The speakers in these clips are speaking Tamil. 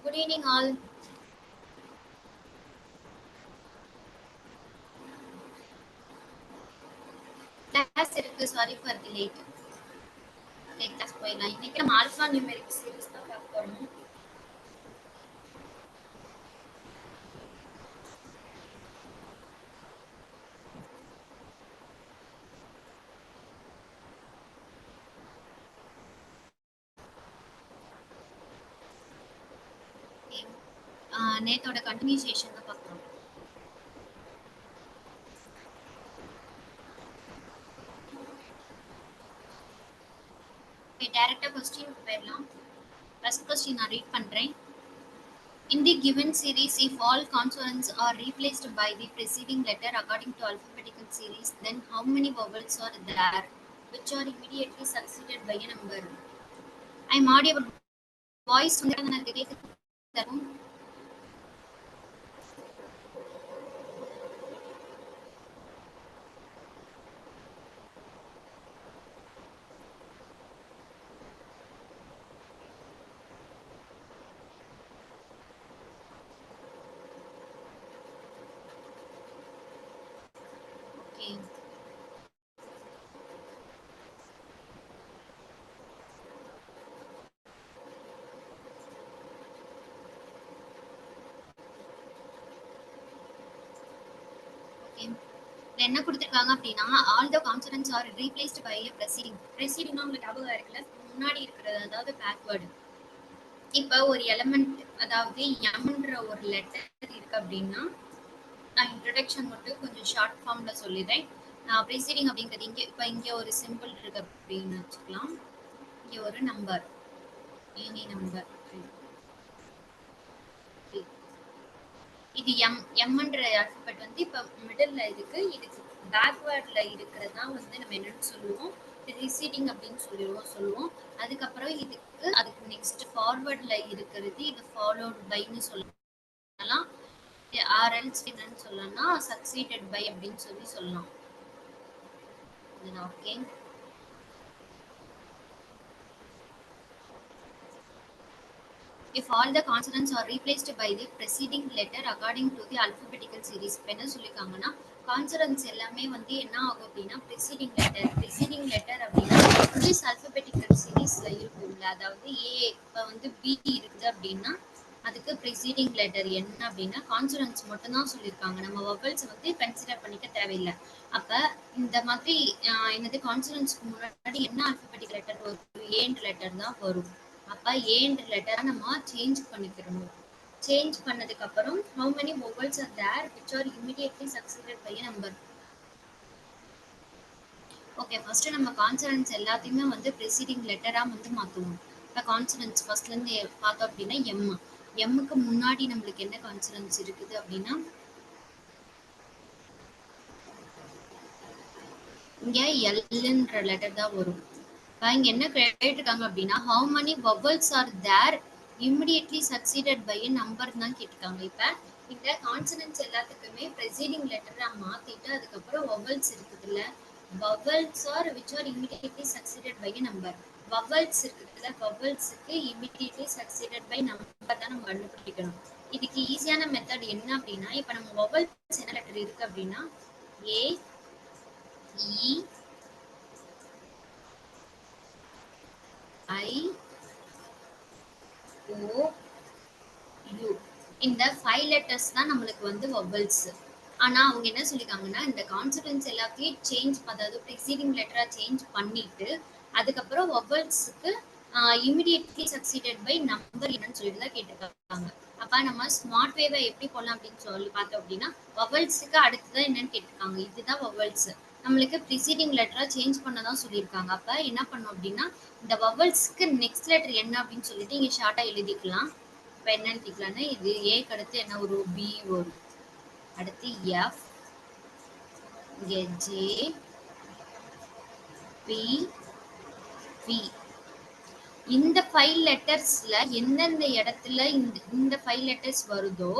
Good evening, all. Class இருக்கு. Sorry for the late. Okay, class போயிடலாம். இன்னைக்கு நம்ம ஆல்பா நியூமெரிக் சீரிஸ் தான் பார்க்க போறோம். நேத்தோட கண்டினியூஷன் தான் பார்க்குறோம். டைரக்டா கொஸ்டின் போயிடலாம். ஃபர்ஸ்ட் கொஸ்டின் நான் ரீட் பண்றேன். In the given series, if all consonants are replaced by the preceding letter according to alphabetical series, then how many vowels are there which are immediately succeeded by a number? I am audible. Voice வந்து எனக்கு கேக்குது. Okay. என்ன கொடுத்துருக்காங்க அப்படின்னா all the consonants are replaced by ப்ரெசீடிங்னா உங்களுக்கு ஞாபகம் இருக்குல்ல, முன்னாடி இருக்கிறது, அதாவது பேக்வேர்டு. இப்போ ஒரு எலமெண்ட், அதாவது எம்ன்ற ஒரு லெட்டர் இருக்கு அப்படின்னா, நான் இன்ட்ரடக்ஷன் மட்டும் கொஞ்சம் ஷார்ட் ஃபார்ம்ல சொல்லிடுறேன். ப்ரெசீடிங் அப்படிங்கிறது இங்கே ஒரு சிம்பிள் இருக்கு அப்படின்னு வச்சுக்கலாம். இங்கே ஒரு நம்பர், எனி நம்பர், இது எம்ன்ற ஆல்பபெட் வந்து இப்போ மிடில் இருக்கு. இதுக்கு பேக்வேர்ட்ல இருக்கிறது தான் வந்து நம்ம என்னன்னு சொல்லுவோம், ரிசீடிங் அப்படின்னு சொல்லுவோம். அதுக்கப்புறம் அதுக்கு நெக்ஸ்ட் ஃபார்வர்ட்ல இருக்கிறது இது ஃபாலோட் பைன்னு சொல்லலாம். ஆர்எல்ஸ் என்னன்னு சொல்லலாம், சக்சீடட் பை அப்படின்னு சொல்லலாம். Okay. If all the consonants are replaced by the preceding letter according to the alphabetical series, என்ன சொல்லிருக்காங்கன்னா கான்சனன்ட்ஸ் எல்லாமே வந்து என்ன ஆகும் அப்படின்னா preceding letter அப்படின்னா this alphabetical seriesல இருக்கும்ல, அதாவது ஏ இப்போ வந்து பி இருக்குது அப்படின்னா அதுக்கு preceding letter என்ன அப்படின்னா கான்சனன்ட்ஸ் மட்டும் தான் சொல்லியிருக்காங்க. நம்ம வவல்ஸ் வந்து கன்சிடர் பண்ணிக்க தேவையில்லை. அப்ப இந்த மாதிரி என்னது கான்சனன்ட்ஸ்க்கு முன்னாடி என்ன alphabetical letter வரும், ஏன்ற லெட்டர் தான் வரும். அப்ப ஏன்ற லெட்டரை நம்ம சேஞ்ச் பண்ணிக்கிறோம். சேஞ்ச் பண்ணதுக்கு அப்புறம் how many vowels are there which are immediately succeeded by a number? Okay, first நம்ம கான்சனன்ட்ஸ் எல்லாத்தையுமே வந்து ப்ரெசீடிங் லெட்டரா வந்து மாத்துவோம். இப்போ கான்சனன்ட்ஸ் ஃபர்ஸ்ட்ல இருந்து பார்த்தோம் அப்படின்னா எம்முக்கு முன்னாடி நம்மளுக்கு என்ன கான்சனன்ட்ஸ் இருக்குது அப்படின்னா இங்க எல்ன்ற லெட்டர் தான் வரும். இங்க என்ன கேட்டிருக்காங்க அப்படின்னா how many vowels are there immediately succeeded by a number தான் கேட்டிருக்காங்க. இப்ப இந்த கான்சனன்ட்ஸ் எல்லாத்துக்குமே preceding லெட்டரா மாத்திட்டு அதுக்கப்புறம் vowels இருக்குதுல்ல, vowels are which are immediately succeeded by a number. vowels இருக்குதுல்ல, vowelsக்கு immediately succeeded by number தான் நம்ம கண்டுபிடிக்கணும். இதுக்கு ஈஸியான மெத்தட் என்ன அப்படின்னா, இப்ப நம்ம vowels என்ன லெட்டர் இருக்கு அப்படின்னா ஏ இ I, O, U. இந்த 5 லெட்டர்ஸ் தான் நம்மளுக்கு வந்து வவல்ஸ். ஆனா அவங்க என்ன சொல்லிருக்காங்கன்னா இந்த கான்சனன்ட்ஸ் எல்லாத்தையும் சேஞ்ச், அதாவது ப்ரெசீடிங் லெட்டரா சேஞ்ச் பண்ணிட்டு அதுக்கப்புறம் வவல்ஸ்க்கு இமிடியேட்லி சக்சீடட் பை நம்பர் என்னன்னு சொல்லிட்டு தான் கேட்டிருக்காங்க. அப்ப நம்ம ஸ்மார்ட் வேவை எப்படி போடலாம் அப்படின்னு சொல்லி பார்த்தோம் அப்படின்னா வவல்ஸுக்கு அடுத்துதான் என்னன்னு கேட்டிருக்காங்க. இதுதான் வவல்ஸ். நம்மளுக்கு ப்ரிசீடிங் லெட்டரா சேஞ்ச் பண்ணதான் சொல்லியிருக்காங்க. அப்ப என்ன பண்ணோம் அப்படின்னா இந்த வவல்ஸ்க்கு நெக்ஸ்ட் லெட்டர் என்ன அப்படின்னு சொல்லிட்டு இங்க ஷார்ட்டா எழுதிக்கலாம். இப்ப என்ன எழுதிக்கலாம்னா இது ஏக்கு அடுத்து என்ன ஒரு பி வரும், அடுத்து எஃப், இங்க ஜே, பி, பி. இந்த 5 லெட்டர்ஸ்ல எந்தெந்த இடத்துல இந்த 5 லெட்டர்ஸ் வருதோ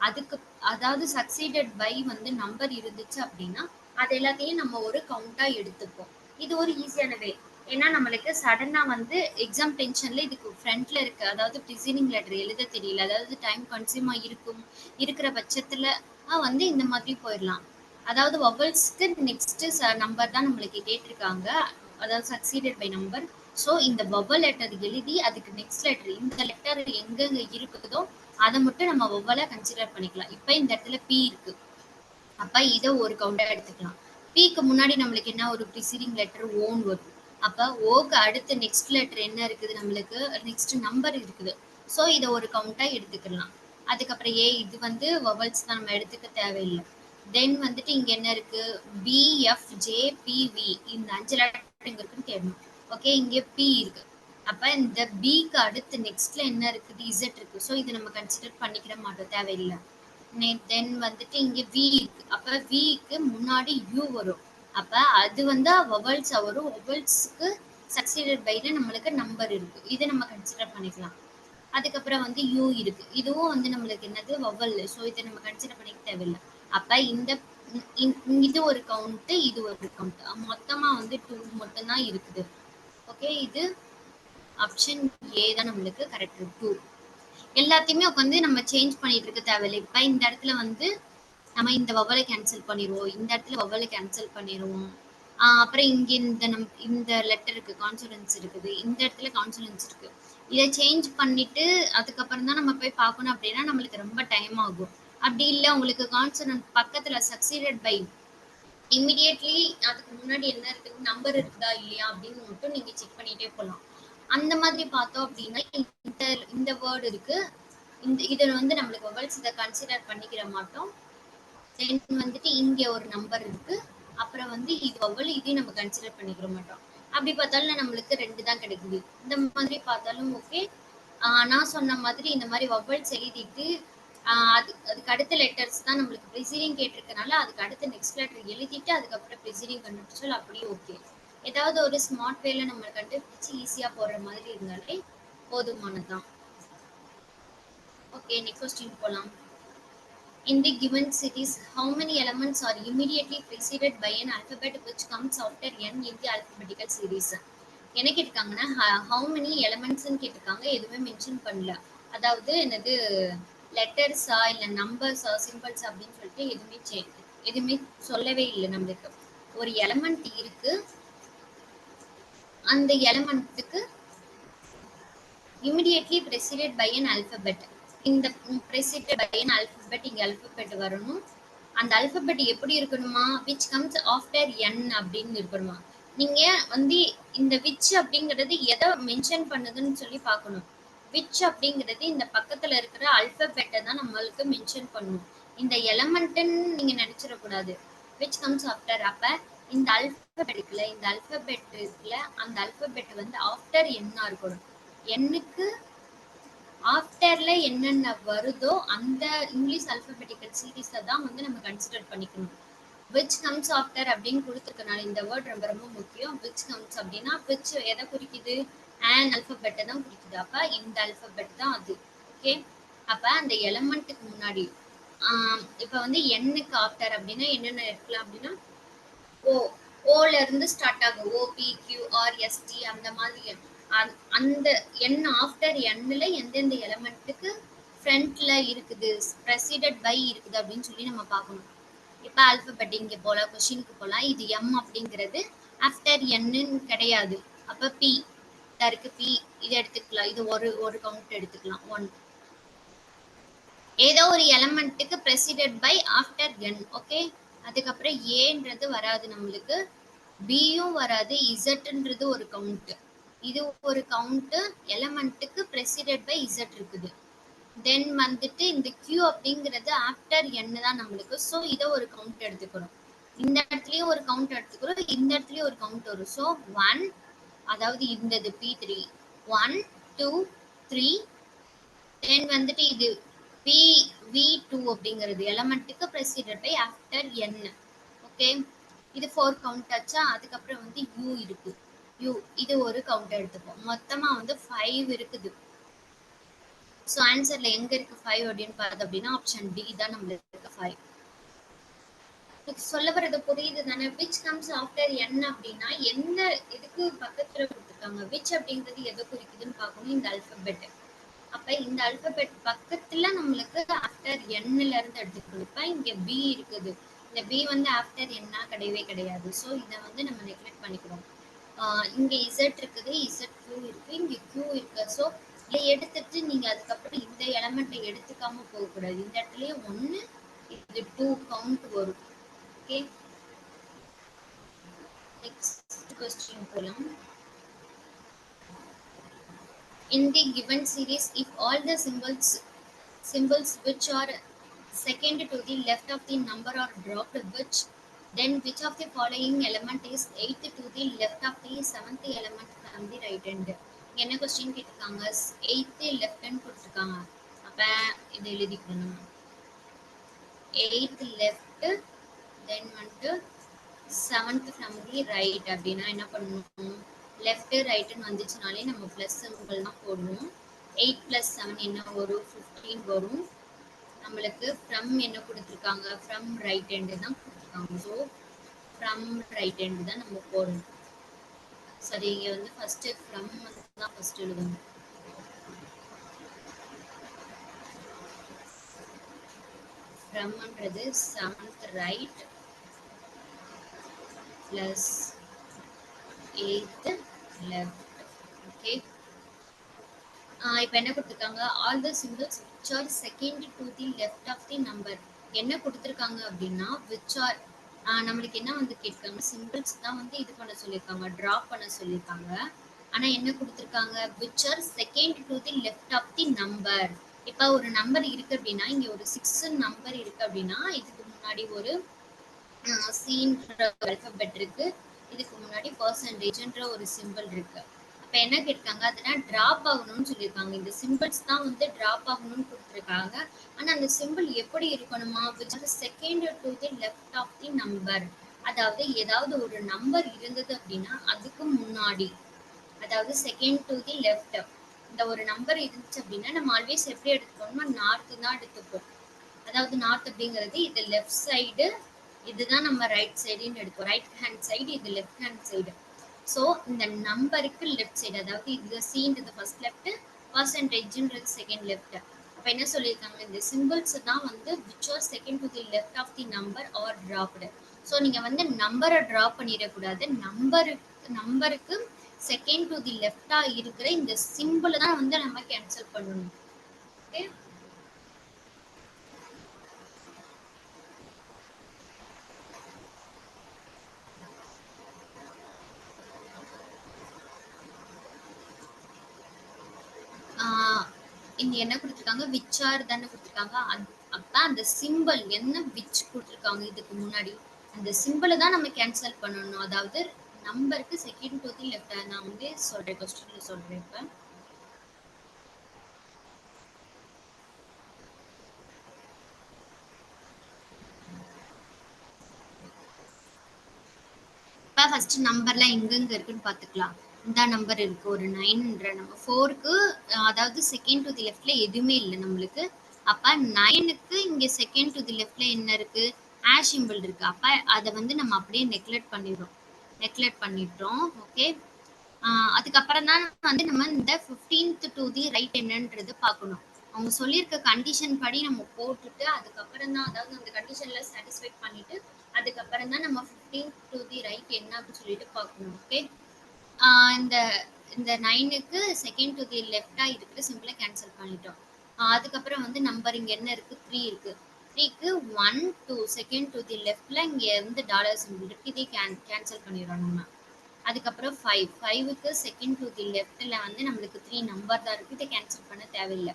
அதுக்கு, அதாவது சக்சீடட் பை வந்து நம்பர் இருந்துச்சு அப்படின்னா அது எல்லாத்தையும் நம்ம ஒரு கவுண்டா எடுத்துப்போம். இது ஒரு ஈஸியான வே. ஏன்னா நம்மளுக்கு சடனா வந்து எக்ஸாம் டென்ஷன்ல இதுக்கு ஃப்ரண்ட்ல இருக்கு, அதாவது ப்ரிசைடிங் லெட்டர் எழுத தெரியல, அதாவது டைம் கன்சியூமா இருக்கிற பட்சத்துல வந்து இந்த மாதிரி போயிடலாம். அதாவது வவல்ஸ்க்கு நெக்ஸ்ட் நம்பர் தான் நம்மளுக்கு கேட்டிருக்காங்க, அதாவது சக்சீடட் பை நம்பர். ஸோ இந்த வவல் லெட்டர் எழுதி அதுக்கு நெக்ஸ்ட் லெட்டர், இந்த லெட்டர் எங்கெங்க இருக்குதோ அதை மட்டும் நம்ம வவலா கன்சிடர் பண்ணிக்கலாம். இப்ப இந்த இடத்துல பி இருக்கு, அப்ப இதை ஒரு கவுண்டா எடுத்துக்கலாம். பிக்கு முன்னாடி நம்மளுக்கு என்ன ஒரு ப்ரிசீடிங் லெட்டர் ஓன் வரும். அப்ப ஓக்கு அடுத்து நெக்ஸ்ட் லெட்டர் என்ன இருக்குது, நம்மளுக்கு நெக்ஸ்ட் நம்பர் இருக்குது. ஸோ இதை ஒரு கவுண்டா எடுத்துக்கலாம். அதுக்கப்புறம் ஏ, இது வந்து வவல்ஸ் தான், நம்ம எடுத்துக்க தேவையில்லை. தென் வந்துட்டு இங்க என்ன இருக்கு, P F J P V, இந்த 5 லெட்டர் இங்க இருக்குன்னு தேடணும். ஓகே, இங்க பி இருக்கு. அப்ப இந்த பிக்கு அடுத்து நெக்ஸ்ட்ல என்ன இருக்குது, இசட் இருக்கு. ஸோ இதை நம்ம கன்சிடர் பண்ணிக்கிற மாட்டோம், தேவையில்லை. தென் வந்துட்டு இங்க வி இருக்கு, அப்ப விக்கு முன்னாடி யூ வரும். அப்ப அது வந்து வவல்ஸ் வரும், வவல்ஸ்க்கு சக்சீடட் பைல நம்மளுக்கு நம்பர் இருக்கு, இதை நம்ம கன்சிடர் பண்ணிக்கலாம். அதுக்கப்புறம் வந்து யூ இருக்கு, இதுவும் வந்து நம்மளுக்கு என்னது வவல். ஸோ இதை நம்ம கன்சிடர் பண்ணிக்க தேவையில்லை. அப்ப இந்த இது ஒரு கவுண்ட், இது ஒரு கவுண்ட், மொத்தமா வந்து 2 மட்டும் தான் இருக்குது. ஓகே, இது ஆப்ஷன் ஏ தான் நம்மளுக்கு கரெக்ட். 2 எல்லாத்தையுமே உட்காந்து நம்ம சேஞ்ச் பண்ணிட்டு இருக்க தேவையில்லை. இப்ப இந்த இடத்துல வந்து நம்ம இந்த வவலை கேன்சல் பண்ணிடுவோம், இந்த இடத்துல வவலை கேன்சல் பண்ணிடுவோம். அப்புறம் இங்க இந்த லெட்டருக்கு கான்சனன்ஸ் இருக்குது, இந்த இடத்துல கான்சனன்ஸ் இருக்கு. இதை சேஞ்ச் பண்ணிட்டு அதுக்கப்புறம் தான் நம்ம போய் பார்க்கணும் அப்படின்னா நம்மளுக்கு ரொம்ப டைம் ஆகும். அப்படி இல்லை, உங்களுக்கு கான்சனன்ட் பக்கத்துல சக்சீடட் பை இமிடியேட்லி அதுக்கு முன்னாடி என்ன இருக்குது, நம்பர் இருக்குதா இல்லையா அப்படின்னு மட்டும் நீங்க செக் பண்ணிட்டே போகலாம். அந்த மாதிரி பார்த்தோம் அப்படின்னா இந்த வேர்டு இருக்கு, இதில் வந்து நம்மளுக்கு வவல்ஸ் இதை கன்சிடர் பண்ணிக்கிற மாட்டோம். தென் வந்துட்டு இங்க ஒரு நம்பர் இருக்கு, அப்புறம் வந்து இது வவல், இதையும் நம்ம கன்சிடர் பண்ணிக்கிற மாட்டோம். அப்படி பார்த்தாலும் நம்மளுக்கு 2 தான் கிடைக்குது. இந்த மாதிரி பார்த்தாலும் ஓகே. நான் சொன்ன மாதிரி இந்த மாதிரி வவல்ஸ் எழுதிட்டு அதுக்கு அடுத்த லெட்டர்ஸ் தான் நம்மளுக்கு ப்ரிசீடிங் கேட்டிருக்கனால அதுக்கு அடுத்த நெக்ஸ்ட் லெட்டர் எழுதிட்டு அதுக்கப்புறம் ப்ரிசீடிங் கண்டுபிடிச்சால் அப்படியே ஓகே. ஏதாவது ஒரு ஸ்மார்ட் வேல நம்ம கண்டுபிடிச்சு ஈஸியா போடுற மாதிரி இருந்தாலே போதுமானதுதான். ஓகே, நெக்ஸ்ட் கொஸ்டின் போலாம். In the given series, how many elements are immediately preceded by an alphabet which comes after n in the alphabetical series? என்ன கேட்டிருக்காங்கன்னா how many elements கேட்டிருக்காங்க, எதுவுமே மென்ஷன் பண்ணல. அதாவது என்னது லெட்டர்ஸா இல்லை நம்பர்ஸா சிம்பிள்ஸ் அப்படின்னு சொல்லிட்டு எதுவுமே சொல்லவே இல்லை. நம்மளுக்கு ஒரு எலமெண்ட் இருக்கு, அந்த எலமெண்ட்டுக்கு immediately preceded by an alphabet. இந்த preceded by an alphabet, இங்க alphabet வரணும். அந்த alphabet எப்படி இருக்கணுமா, which comes after n அப்படின்னு இருக்கணுமா. நீங்க வந்து இந்த which அப்படிங்கிறது எதை மென்ஷன் பண்ணுதுன்னு சொல்லி பார்க்கணும். which அப்படிங்கிறது இந்த பக்கத்துல இருக்கிற alphabet தான் நம்மளுக்கு மென்ஷன் பண்ணணும். இந்த எலமெண்ட்ன்னு நீங்க நினைச்சிடக்கூடாது. which comes after, அப்ப இந்த alphabet இருக்குல்ல, இந்த alphabet இருக்குல்ல, அந்த alphabet வந்து after n இருக்கணும். என்னுக்கு ஆஃப்டர்ல என்னென்ன வருதோ அந்த இங்கிலீஷ் அல்பபெட்டிக்கல் சீரீஸை தான் வந்து நம்ம கன்சிடர் பண்ணிக்கணும். விச் கம்ஸ் ஆஃப்டர் அப்படின்னு கொடுத்துருக்கனால இந்த வேர்ட் ரொம்ப ரொம்ப முக்கியம். விச் கம்ஸ் அப்படின்னா விச் எதை குறிக்குது, அண்ட் அல்பபெட்டை தான் குறிக்குது. அப்ப இந்த அல்பபெட் தான் அது. ஓகே, அப்ப அந்த எலமெண்ட்டுக்கு முன்னாடி இப்ப வந்து எண்ணுக்கு ஆஃப்டர் அப்படின்னா என்னென்ன இருக்கலாம் அப்படின்னா ஓ, ஓல இருந்து ஸ்டார்ட் ஆகும், O P Q R S T அந்த மாதிரி. அந்த எண் ஆஃப்டர் எண்ணில் எந்தெந்த எலமெண்ட்டுக்கு ஃப்ரண்ட்ல இருக்குது, ப்ரெசிடட் பை இருக்குது அப்படின்னு சொல்லி நம்ம பார்க்கணும். இப்போ ஆல்பபெட் இங்கே போகலாம், கொஷினுக்கு போகலாம். இது எம் அப்படிங்கிறது ஆஃப்டர் என்னு கிடையாது. அப்போ பி இருக்கு, பி இது எடுத்துக்கலாம், இது ஒரு கவுண்ட் எடுத்துக்கலாம் 1. ஏதோ ஒரு எலமெண்ட்டுக்கு ப்ரெசிடட் பை ஆஃப்டர் என். ஓகே, அதுக்கப்புறம் ஏன்றது வராது நம்மளுக்கு, பியும் வராது, இசட்ன்றது ஒரு கவுண்ட், இது ஒரு கவுண்ட். எலமெண்ட்டுக்கு ப்ரெசிடட் பை இசட் இருக்குது. தென் வந்துட்டு இந்த கியூ அப்படிங்கிறது ஆஃப்டர் என் தான் நம்மளுக்கு. ஸோ இதை ஒரு கவுண்ட் எடுத்துக்கிறோம். இந்த இடத்துலயும் ஒரு கவுண்ட் எடுத்துக்கிறோம், இந்த இடத்துலயும் ஒரு கவுண்ட் வரும். ஸோ 1, அதாவது இந்த P3 1 2 3. தென் வந்துட்டு இது PV2 அப்படிங்கிறது எலமெண்ட்டுக்கு ப்ரெசிடட் பை ஆஃப்டர் n. ஓகே, இது 4 கவுண்ட் ஆச்சா. அதுக்கப்புறம் வந்து யூ இருக்கு, யூ இது ஒரு கவுண்ட் எடுத்துப்போம். மொத்தமா வந்து 5 இருக்குது. ஸோ ஆன்சர்ல எங்க இருக்கு 5 அப்படின்னு பார்த்தோம் அப்படின்னா ஆப்ஷன் டி தான் நம்மளுக்கு 5. சொல்ல வர்றது புரியுது தானே? விச் கம்ஸ் ஆஃப்டர் என் அப்படின்னா எந்த இதுக்கு பக்கத்துல கொடுத்துருக்காங்க, விச் அப்படிங்கிறது எதை குறிக்குதுன்னு பார்க்கணும் இந்த அல்பபெட். அப்ப இந்த அல்பபெட் பக்கத்துல நம்மளுக்கு ஆஃப்டர் என்ல இருந்து எடுத்துக்கணும். இப்ப இங்க பி இருக்குது, இந்த பி வந்து ஆஃப்டர் என்னா கிடையவே கிடையாது. ஸோ இதை வந்து நம்ம நெக்லெக்ட் பண்ணிக்கிறோம். இங்க இசட் இருக்குது, இசட் கியூ இருக்கு, இங்க கியூ இருக்கு. ஸோ இதை எடுத்துட்டு நீங்க அதுக்கப்புறம் இந்த எலமெண்ட்டை எடுத்துக்காம போகக்கூடாது. இந்த இடத்துலயே ஒன்னு, இது 2 கவுண்ட் வரும். ஓகே, நெக்ஸ்ட் கொஸ்டின் போலாம். In the given series, if all the symbols which are second to the left of the number are dropped, then which of the following element is eighth to the left of the seventh element from the right hand? என்ன கொஸ்டின் கேட்டிருக்காங்க, எயித்து லெஃப்ட்னு கொடுத்துருக்காங்க. அப்ப இது எழுதிக்கணும், எயித் லெஃப்ட் தென் வந்துட்டு செவன்த் ஃப்ரம் தி ரைட். அப்படின்னா என்ன பண்ணணும், லெஃப்ட் ரைட்டுன்னு வந்துச்சுனாலே நம்ம ப்ளஸ் சிம்பிள் தான் போடணும். 8 + 7 என்ன வரும், 15 வரும். நம்மளுக்கு ஃப்ரம் என்ன கொடுத்துருக்காங்க, ஃப்ரம் ரைட் ஹேண்டு தான் கொடுத்துருக்காங்க. ஸோ ஃப்ரம் ரைட் ஹேண்டு தான் நம்ம போடணும். சரி, இங்கே வந்து ஃபஸ்ட்டு ஃப்ரம் தான் ஃபஸ்ட் எழுதணும். ஃப்ரம்ன்றது 7th right plus 8th left. Okay, இப்போ என்ன கொடுத்துருக்காங்க, all the symbols which are second to the left of the number. என்ன கொடுத்துருக்காங்க அப்படின்னா விச் ஆர், நம்மளுக்கு என்ன வந்து கேட்காங்க, சிம்பிள்ஸ் தான் வந்து இது பண்ண சொல்லியிருக்காங்க, ட்ராப் பண்ண சொல்லியிருக்காங்க. ஆனால் என்ன கொடுத்துருக்காங்க, which are second to the left of the number. இப்போ ஒரு நம்பர் இருக்கு அப்படின்னா, இங்கே ஒரு 6 நம்பர் இருக்கு அப்படின்னா இதுக்கு முன்னாடி ஒரு சீன்ற அல்பபெட் இருக்கு, இதுக்கு முன்னாடி பர்சன்டேஜ்ன்ற ஒரு சிம்பிள் இருக்கு. அப்ப என்ன கேட்டிருக்காங்க, அதெல்லாம் டிராப் ஆகணும்னு சொல்லியிருக்காங்க. இந்த சிம்பிள்ஸ் தான் வந்து டிராப் ஆகணும்னு கொடுத்துருக்காங்க. ஆனா அந்த சிம்பிள் எப்படி இருக்கணுமா, which are second to the left of the number. அதாவது ஏதாவது ஒரு நம்பர் இருந்தது அப்படின்னா அதுக்கு முன்னாடி, அதாவது செகண்ட் டு தி லெஃப்ட், இந்த ஒரு நம்பர் இருந்துச்சு அப்படின்னா நம்ம ஆல்வேஸ் எப்படி எடுத்துக்கணும்னா நார்த்து தான் எடுத்துப்போம். அதாவது நார்த் அப்படிங்கிறது இது லெஃப்ட் சைடு, இதுதான் நம்ம ரைட் சைடுன்னு எடுப்போம். ரைட் ஹேண்ட் சைடு, இது லெஃப்ட் ஹேண்ட் சைடு. ஸோ இந்த நம்பருக்கு லெஃப்ட் சைடு, அதாவது இது சீன்றது ஃபர்ஸ்ட் லெஃப்ட், பர்சன்டேஜ்ன்றது செகண்ட் லெஃப்ட். அப்போ என்ன சொல்லியிருக்காங்க, இந்த சிம்பிள்ஸ் தான் வந்து which are second to the left of the number are dropped. So நீங்கள் வந்து நம்பரை ட்ராப் பண்ணிடக்கூடாது, நம்பருக்கு செகண்ட் டு தி லெஃப்டாக இருக்கிற இந்த சிம்பிளை தான் வந்து நம்ம கேன்சல் பண்ணணும். ஓகே, இங்க என்ன கொடுத்துருக்காங்க, விச் ஆர் தானே கொடுத்துருக்காங்க. அப்ப அந்த சிம்பிள் என்ன விச் கொடுத்துருக்காங்க இதுக்கு முன்னாடி, அந்த சிம்பிளை தான் நம்ம கேன்சல் பண்ணணும். அதாவது நம்பருக்கு செகண்ட் டு தி லெஃப்ட். நான் வந்து சொல்றேன், கொஸ்டின்ல சொல்றேன். இப்போ ஃபர்ஸ்ட் நம்பர்லாம் எங்கெங்க இருக்குன்னு பார்த்துக்கலாம். இந்த நம்பர் இருக்கு, ஒரு 9ன்ற நம்பர். 4க்கு அதாவது செகண்ட் டு தி லெஃப்ட்ல எதுவுமே இல்லை நம்மளுக்கு. அப்ப 9க்கு இங்க செகண்ட் டு தி லெஃப்ட்ல என்ன இருக்கு, ஆஷ் சிம்பிள் இருக்கு. அப்ப அதை வந்து நம்ம அப்படியே நெக்லெக்ட் பண்ணிட்டோம். ஓகே, அதுக்கப்புறம் தான் வந்து நம்ம இந்த 15th டு தி ரைட் என்னன்றது பார்க்கணும். அவங்க சொல்லியிருக்க கண்டிஷன் படி நம்ம போட்டுட்டு அதுக்கப்புறம் தான், அதாவது அந்த கண்டிஷன்ல சாட்டிஸ்ஃபை பண்ணிட்டு அதுக்கப்புறம் தான் நம்ம 15th டு தி ரைட் என்ன அப்படின்னு சொல்லிட்டு பார்க்கணும். ஓகே, இந்த இந்த 9க்கு செகண்ட் டு தி லெஃப்டா இருக்கிற சிம்பிளை கேன்சல் பண்ணிட்டோம். அதுக்கப்புறம் வந்து நம்பர் இங்க என்ன இருக்கு, 3 இருக்கு. 3க்கு 1 2 செகண்ட் டு தி லெஃப்ட்ல இங்க வந்து டாலர் சிம்பிள் இருக்கு, இதை கேன்சல் பண்ணிடுறோம் நம்ம. அதுக்கப்புறம் 5க்கு செகண்ட் டு தி லெஃப்ட்ல வந்து நம்மளுக்கு 3 நம்பர் தான் இருக்கு, இதை கேன்சல் பண்ண தேவையில்லை.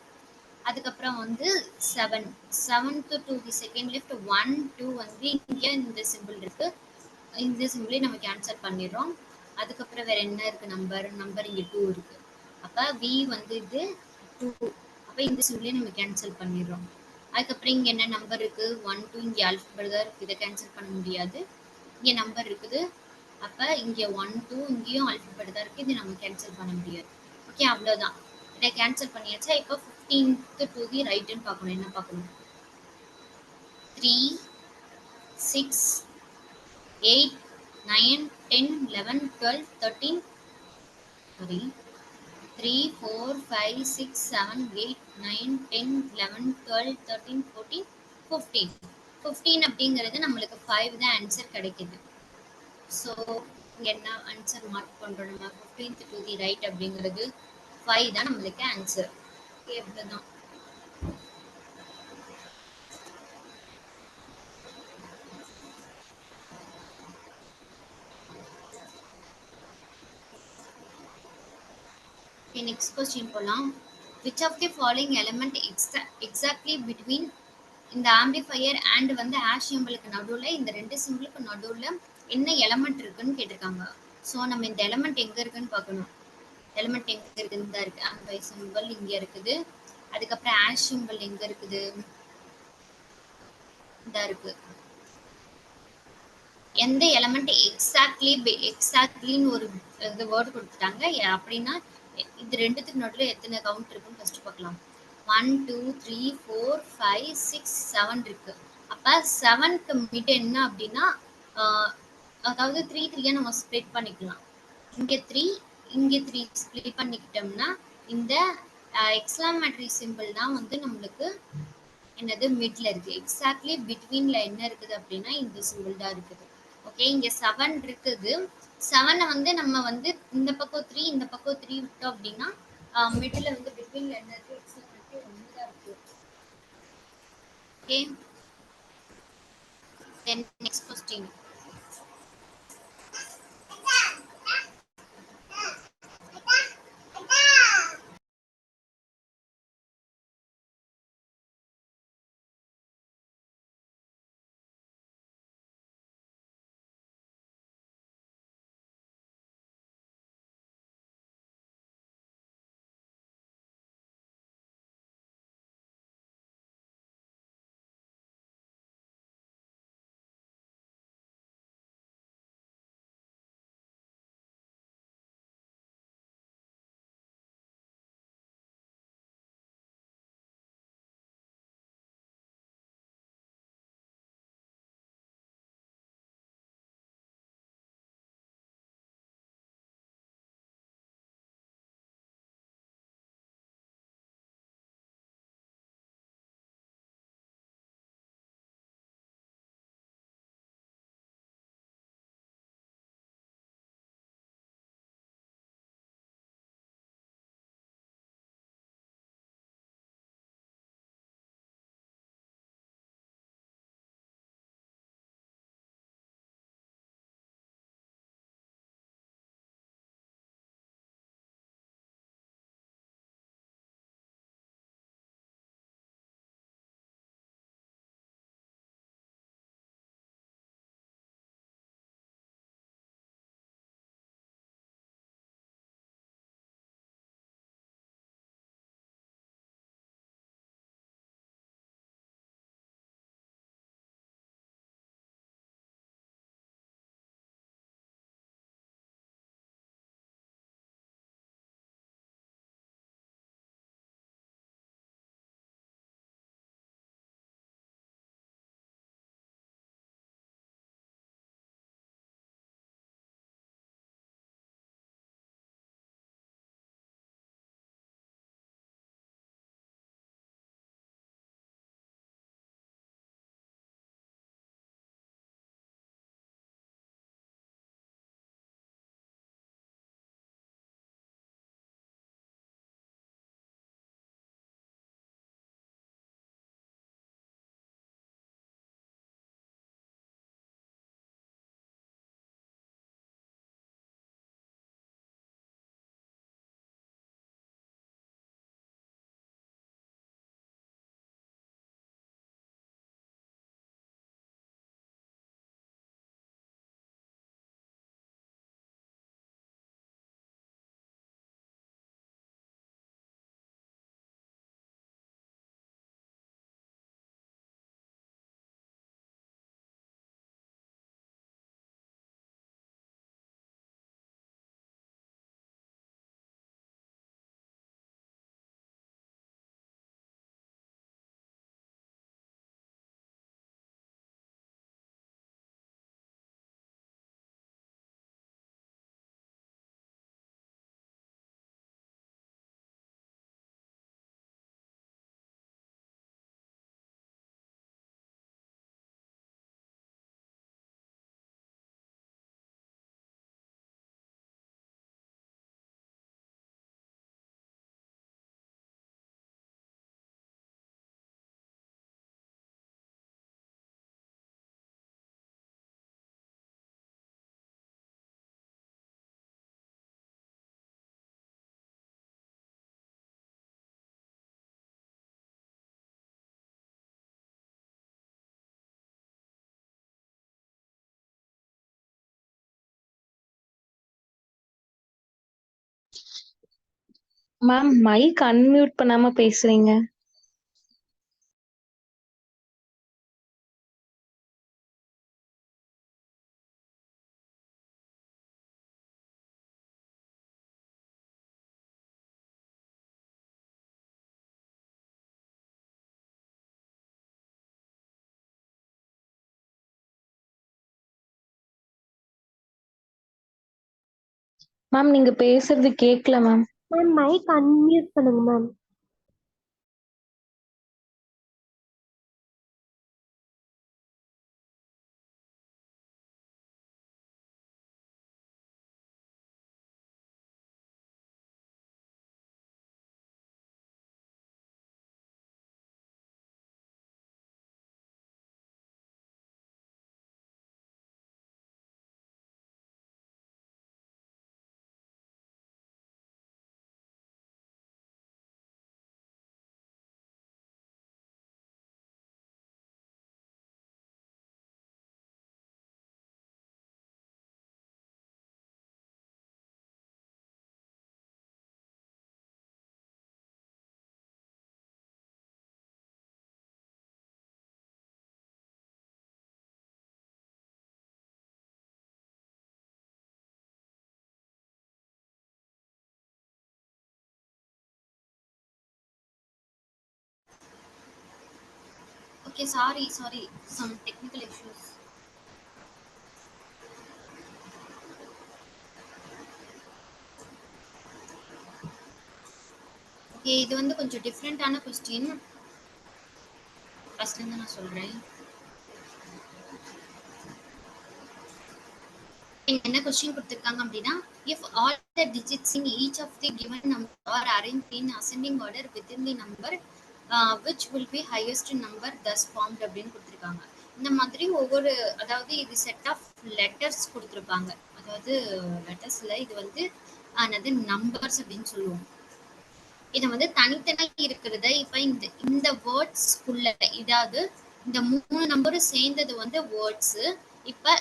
அதுக்கப்புறம் வந்து 7th to the second left 1 2 வந்து இங்க இந்த சிம்பிள் இருக்கு, இந்த சிம்பிளை நம்ம கேன்சல் பண்ணிடுறோம். அதுக்கப்புறம் வேற என்ன இருக்கு, நம்பர் இங்க 2 இருக்கு. அப்ப v வந்து இது 2, அப்ப இந்த சிம்பிளை நம்ம கேன்சல் பண்ணிடுறோம். அதுக்கப்புறம் இங்க என்ன நம்பர் இருக்கு, 1 2, இங்க ஆல்பபெட் தான் இருக்கு, இதை கேன்சல் பண்ண முடியாது. இங்க நம்பர் இருக்குது, அப்ப இங்க 1 2 இங்கேயும் ஆல்பபெட் தான் இருக்கு, இது நம்ம கேன்சல் பண்ண முடியாது. ஓகே, அவ்வளவுதான், இதை கேன்சல் பண்ணியாச்சா. இப்போ 15th டு தி ரைட்னு பார்க்கணும். என்ன பார்க்கணும், 3 6, 8, 9, 10, 11, 12, 13, sorry, 3, 4, 5, 6, 7, 8, 9, 10, 11, 12, 13, 14, 15. 15 அப்படிங்கிறது நம்மளுக்கு 5 தான் ஆன்சர் கிடைக்குது. ஸோ இங்கே என்ன ஆன்சர் மார்க் பண்ணுறோம் நம்ம 15th to the right அப்படிங்கிறது 5 தான் நம்மளுக்கு ஆன்சர். இவ்வளோதான். Okay, next question போலாம். Which of the following element exactly between இந்த ஆம்பிளிஃபையர் அண்ட் வந்து ஹேஷ் சிம்பிளுக்கு நடுவில் இந்த ரெண்டு சிம்பிளுக்கு நடுவில் என்ன எலமெண்ட் இருக்குன்னு கேட்டிருக்காங்க. ஸோ நம்ம இந்த எலமெண்ட் எங்கே இருக்குன்னு பார்க்கணும். எலமெண்ட் எங்கே இருக்குதுன்னு தான் இருக்குது. ஆம்பிளிஃபை சிம்பிள் இங்கே இருக்குது. அதுக்கப்புறம் ஹேஷ் சிம்பிள் எங்கே இருக்குது, இந்த இருக்கு. எந்த எலமெண்ட் எக்ஸாக்ட்லின்னு ஒரு இது வேர்டு கொடுத்துட்டாங்க. அப்படின்னா இது ரெண்டுத்துக்கு நடுவில் எத்தனை கவுண்ட் இருக்குன்னு ஃபர்ஸ்ட் பார்க்கலாம். 1, 2, 3, 4, 5, 6, 7 இருக்கு. அப்ப 7க்கு மிட் என்ன அப்படின்னா அதாவது 3 3 நம்ம ஸ்ப்ளிட் பண்ணிக்கலாம். இங்க 3 இங்க 3 ஸ்ப்ளிட் பண்ணிக்கிட்டோம்னா இந்த எக்ஸ்லாமேட்டரி சிம்பிள் தான் வந்து நம்மளுக்கு என்னது மிட்ல இருக்கு. எக்ஸாக்ட்லி பிட்வீன்ல என்ன இருக்குது அப்படின்னா இந்த சிம்பிள் தான் இருக்குது. ஓகே, இங்க 7 இருக்குது. 7 வந்து நம்ம வந்து இந்த பக்கம் 3 இந்த பக்கம் 3 விட்டோம் அப்படின்னா மிடில் வந்து பிட்வீன்ல என்ன இருக்கு, எக்ஸ்லாமேட்டரி 1 தான் இருக்கு. Okay, then next question. Ma'am mic unmute பண்ணாம பேசுறீங்க. மேம் நீங்க பேசுறது கேட்கல மேம். மேம் மைக் அன்மியூட் பண்ணுங்க ma'am. Okay, sorry, some technical issues. Okay, இது வந்து கொஞ்சம் டிஃப்ரெண்டான கொஸ்டின். ஃபர்ஸ்ட்ல இருந்து நான் சொல்றேன். என்ன கொஸ்டின் கொடுத்திருக்காங்க அப்படின்னா, if all the digits in each of the given number are arranged in ascending order within the number, which will be highest number thus formed அப்படின்னு கொடுத்திருக்காங்க. இந்த மாதிரி ஒவ்வொரு, அதாவது இது செட் ஆஃப் லெட்டர்ஸ் கொடுத்திருப்பாங்க. அதாவது லெட்டர்ஸ்ல இது வந்து என்னது நம்பர்ஸ் அப்படின்னு சொல்லுவோம். இதை வந்து தனித்தனியா இருக்கிறத இப்ப இந்த இந்த வேர்ட்ஸ்க்குள்ள, இதாவது இந்த 3 நம்பரும் சேர்ந்தது வந்து வேர்ட்ஸ். இப்ப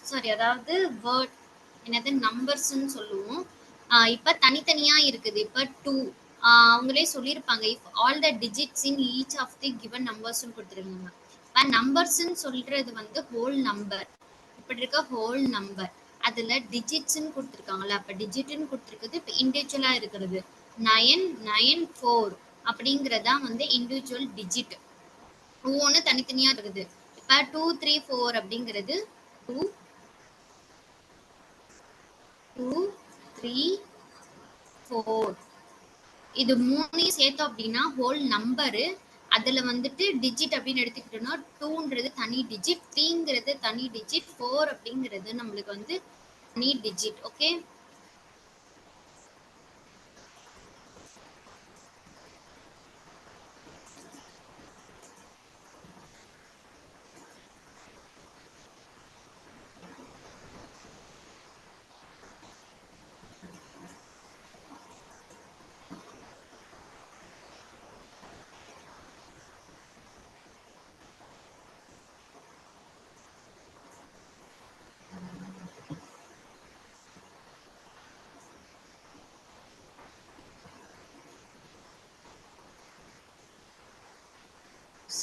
சாரி, அதாவது வேர்ட் என்னது நம்பர்ஸ்ன்னு சொல்லுவோம். இப்ப தனித்தனியா இருக்குது. இப்ப 2 அவங்களே சொல்லியிருப்பாங்க, if all the digits in each of the given நம்பர்ஸ்ன்னு கொடுத்துருக்காங்க. இப்ப நம்பர்ஸ்ன்னு சொல்றது வந்து ஹோல் நம்பர். இப்படி இருக்க ஹோல் நம்பர் அதுல டிஜிட்ஸ்ன்னு கொடுத்துருக்காங்கல்ல, அப்ப டிஜிட்னு கொடுத்துருக்குது. இப்ப இண்டிவிஜுவலா இருக்கிறது 994 அப்படிங்கறதா வந்து இண்டிவிஜுவல் டிஜிட். ஒவ்வொன்று தனித்தனியா இருக்குது. இப்ப 234 அப்படிங்கிறது 2 2 3 4, இது மூணையும் சேர்த்தோம் அப்படின்னா ஹோல் நம்பரு. அதுல வந்துட்டு டிஜிட் அப்படின்னு எடுத்துக்கிட்டோம்னா 2ன்றது தனி டிஜிட், 3ங்கிறது தனி டிஜிட், 4 அப்படிங்கிறது நம்மளுக்கு வந்து தனி டிஜிட். ஓகே,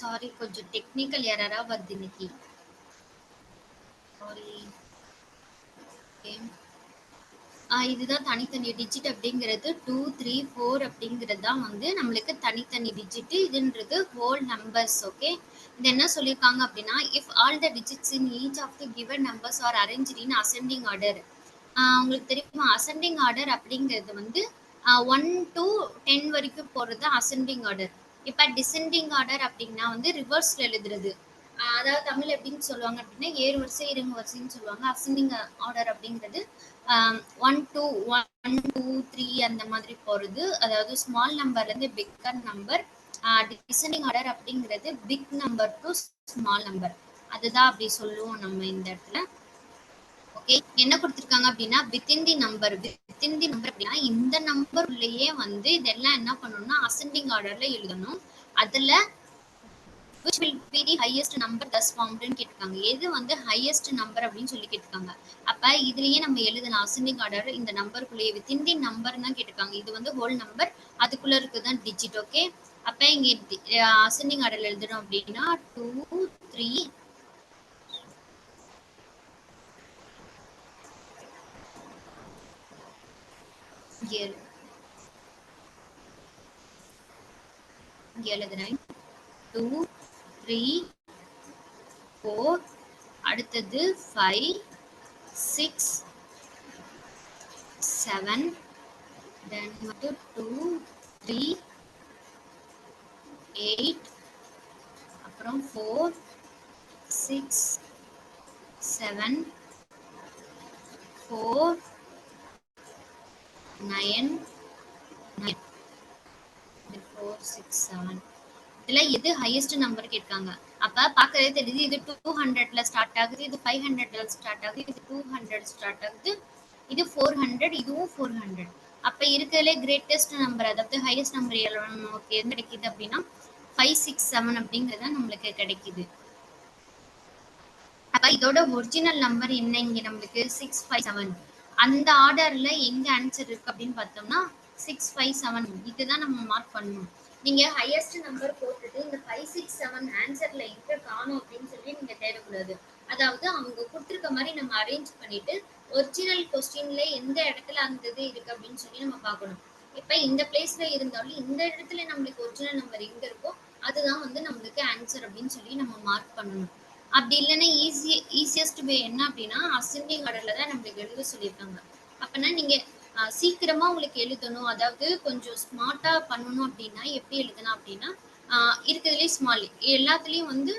சாரி, கொஞ்சம் டெக்னிக்கல் எரரா வருது இன்னைக்கு. சாரி. ஓகே, இதுதான் தனித்தனி டிஜிட் அப்படிங்கிறது 2 3 4 அப்படிங்கிறது தான் வந்து நம்மளுக்கு தனித்தனி டிஜிட். இதுன்றது ஹோல் நம்பர்ஸ். ஓகே, இது என்ன சொல்லியிருக்காங்க அப்படின்னா, if all the digits in each of the given numbers are arranged in ascending order. உங்களுக்கு தெரியுமா அசெண்டிங் ஆர்டர் அப்படிங்கிறது வந்து 1 to 10 வரைக்கும் போறது அசெண்டிங் ஆர்டர். இப்ப டிசெண்டிங் ஆர்டர் அப்படின்னா வந்து ரிவர்ஸ்ல எழுதுறது. அதாவது தமிழ் எப்படின்னு சொல்லுவாங்க அப்படின்னா ஏறு வரிசை இறங்கு வரிசைன்னு சொல்லுவாங்க. அசெண்டிங் ஆர்டர் அப்படிங்கிறது 1 to 1 2 3 அந்த மாதிரி போறது, அதாவது ஸ்மால் நம்பர்ல இருந்து பிக்கர் நம்பர். டிசெண்டிங் ஆர்டர் அப்படிங்கிறது big number to small number. அதுதான் அப்படி சொல்லுவோம் நம்ம இந்த இடத்துல. ஓகே, என்ன கொடுத்திருக்காங்க அப்படின்னா within the number. Within the number அப்படின்னா இந்த நம்பர் உள்ளேயே வந்து இதெல்லாம் என்ன பண்ணணும்னா அசெண்டிங் ஆர்டர்ல எழுதணும். அதுல which will be the highest number thus found ன்னு கேட்டிருக்காங்க. எது வந்து highest number அப்படின்னு சொல்லி கேட்டிருக்காங்க. அப்ப இதுலயே நம்ம எழுதலாம் ascending order இந்த நம்பருக்குள்ளேயே within the number தான் கேட்டிருக்காங்க. இது வந்து whole number அதுக்குள்ள இருக்குதான் digit. ஓகே, அப்ப இங்க ascending order எழுதுறோம் அப்படின்னா 2 3 எழுதுறேன் 2 3 4 அடுத்தது 5 6 7 then வந்து 2 3 8 அப்புறம் 4 6 7 4 9 9 4 6 7 இதுல எது ஹையஸ்ட் நம்பர் கேட்காங்க. அப்ப பாக்கறதே தெரியுது இது 200ல ஸ்டார்ட் ஆகுது, இது 500ல ஸ்டார்ட் ஆகுது, இது 200 ஸ்டார்ட் ஆகுது, இது 400, இதுவும் 400. அப்ப இருக்கிறதுல கிரேட்டஸ்ட் நம்பர் அதாவது ஹையஸ்ட் நம்பர் நமக்கு எது கிடைக்குது அப்படின்னா 567 அப்படிங்கறது நம்மளுக்கு கிடைக்குது. அப்ப இதோட ஒரிஜினல் நம்பர் என்ன இங்க நம்மளுக்கு 657. அந்த ஆர்டர்ல எங்க ஆன்சர் இருக்கு அப்படின்னு பார்த்தோம்னா 657 இதுதான் நம்ம மார்க் பண்ணணும். நீங்க ஹையஸ்ட் நம்பர் போட்டுட்டு இந்த 567 ஆன்சர்ல எங்க காணும் அப்படின்னு சொல்லி நீங்க தேடக்கூடாது. அதாவது அவங்க கொடுத்துருக்க மாதிரி நம்ம அரேஞ்ச் பண்ணிட்டு ஒரிஜினல் கொஸ்டின்ல எந்த இடத்துல அந்த இது இருக்கு அப்படின்னு சொல்லி நம்ம பார்க்கணும். இப்ப இந்த பிளேஸ்ல இருந்தாலும் இந்த இடத்துல நம்மளுக்கு ஒரிஜினல் நம்பர் எங்க இருக்கோ அதுதான் வந்து நம்மளுக்கு ஆன்சர் அப்படின்னு சொல்லி நம்ம மார்க் பண்ணணும். அப்படி இல்லைன்னா ஈஸியஸ்ட் வே என்ன அப்படின்னா அசெண்டிங் ஆர்டர்ல தான் நம்மளுக்கு எழுத சொல்லியிருக்காங்க. அப்பனா நீங்க சீக்கிரமா உங்களுக்கு எழுதணும், அதாவது கொஞ்சம் ஸ்மார்ட்டா பண்ணணும் அப்படின்னா எப்படி எழுதலாம் அப்படின்னா இருக்கிறதுலே ஸ்மால் எல்லாத்துலயும் வந்து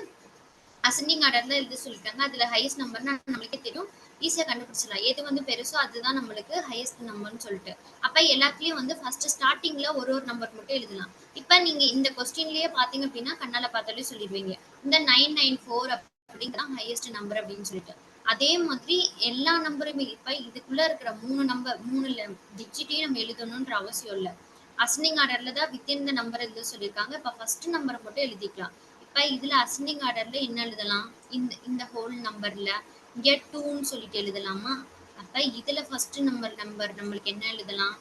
அசெண்டிங் ஆர்டர்ல எழுத சொல்லியிருக்காங்க. அதுல ஹையஸ்ட் நம்பர்னா நம்மளுக்கே தெரியும், ஈஸியா கண்டுபிடிச்சிடலாம். எது வந்து பெருசோ அதுதான் நம்மளுக்கு ஹையஸ்ட் நம்பர்னு சொல்லிட்டு. அப்ப எல்லாத்துலயும் வந்து ஃபர்ஸ்ட் ஸ்டார்டிங்ல ஒரு நம்பர் மட்டும் எழுதலாம். இப்ப நீங்க இந்த கொஸ்டின்லயே பாத்தீங்க அப்படின்னா கண்ணால பார்த்தாலே சொல்லிடுவீங்க இந்த 994 அப்படிங்கிறதான் ஹையஸ்ட் நம்பர் அப்படின்னு சொல்லிட்டு. அதே மாதிரி எல்லா நம்பருமே இப்ப இதுக்குள்ள இருக்கிற 3 நம்பர் 3 டிஜிட்டையும் நம்ம எழுதணும்ன்ற அவசியம் இல்லை. அசெண்டிங் ஆர்டர்ல தான் வித்தின் த நம்பர் எழுத சொல்லியிருக்காங்க. இப்ப ஃபர்ஸ்ட் நம்பரை மட்டும் எழுதிக்கலாம். இப்ப இதுல அசெண்டிங் ஆர்டர்ல என்ன எழுதலாம், இந்த இந்த ஹோல் நம்பர்ல இங்க 2ன்னு சொல்லிட்டு எழுதலாமா. அப்ப இதுல ஃபர்ஸ்ட் நம்பர் நம்மளுக்கு என்ன எழுதலாம்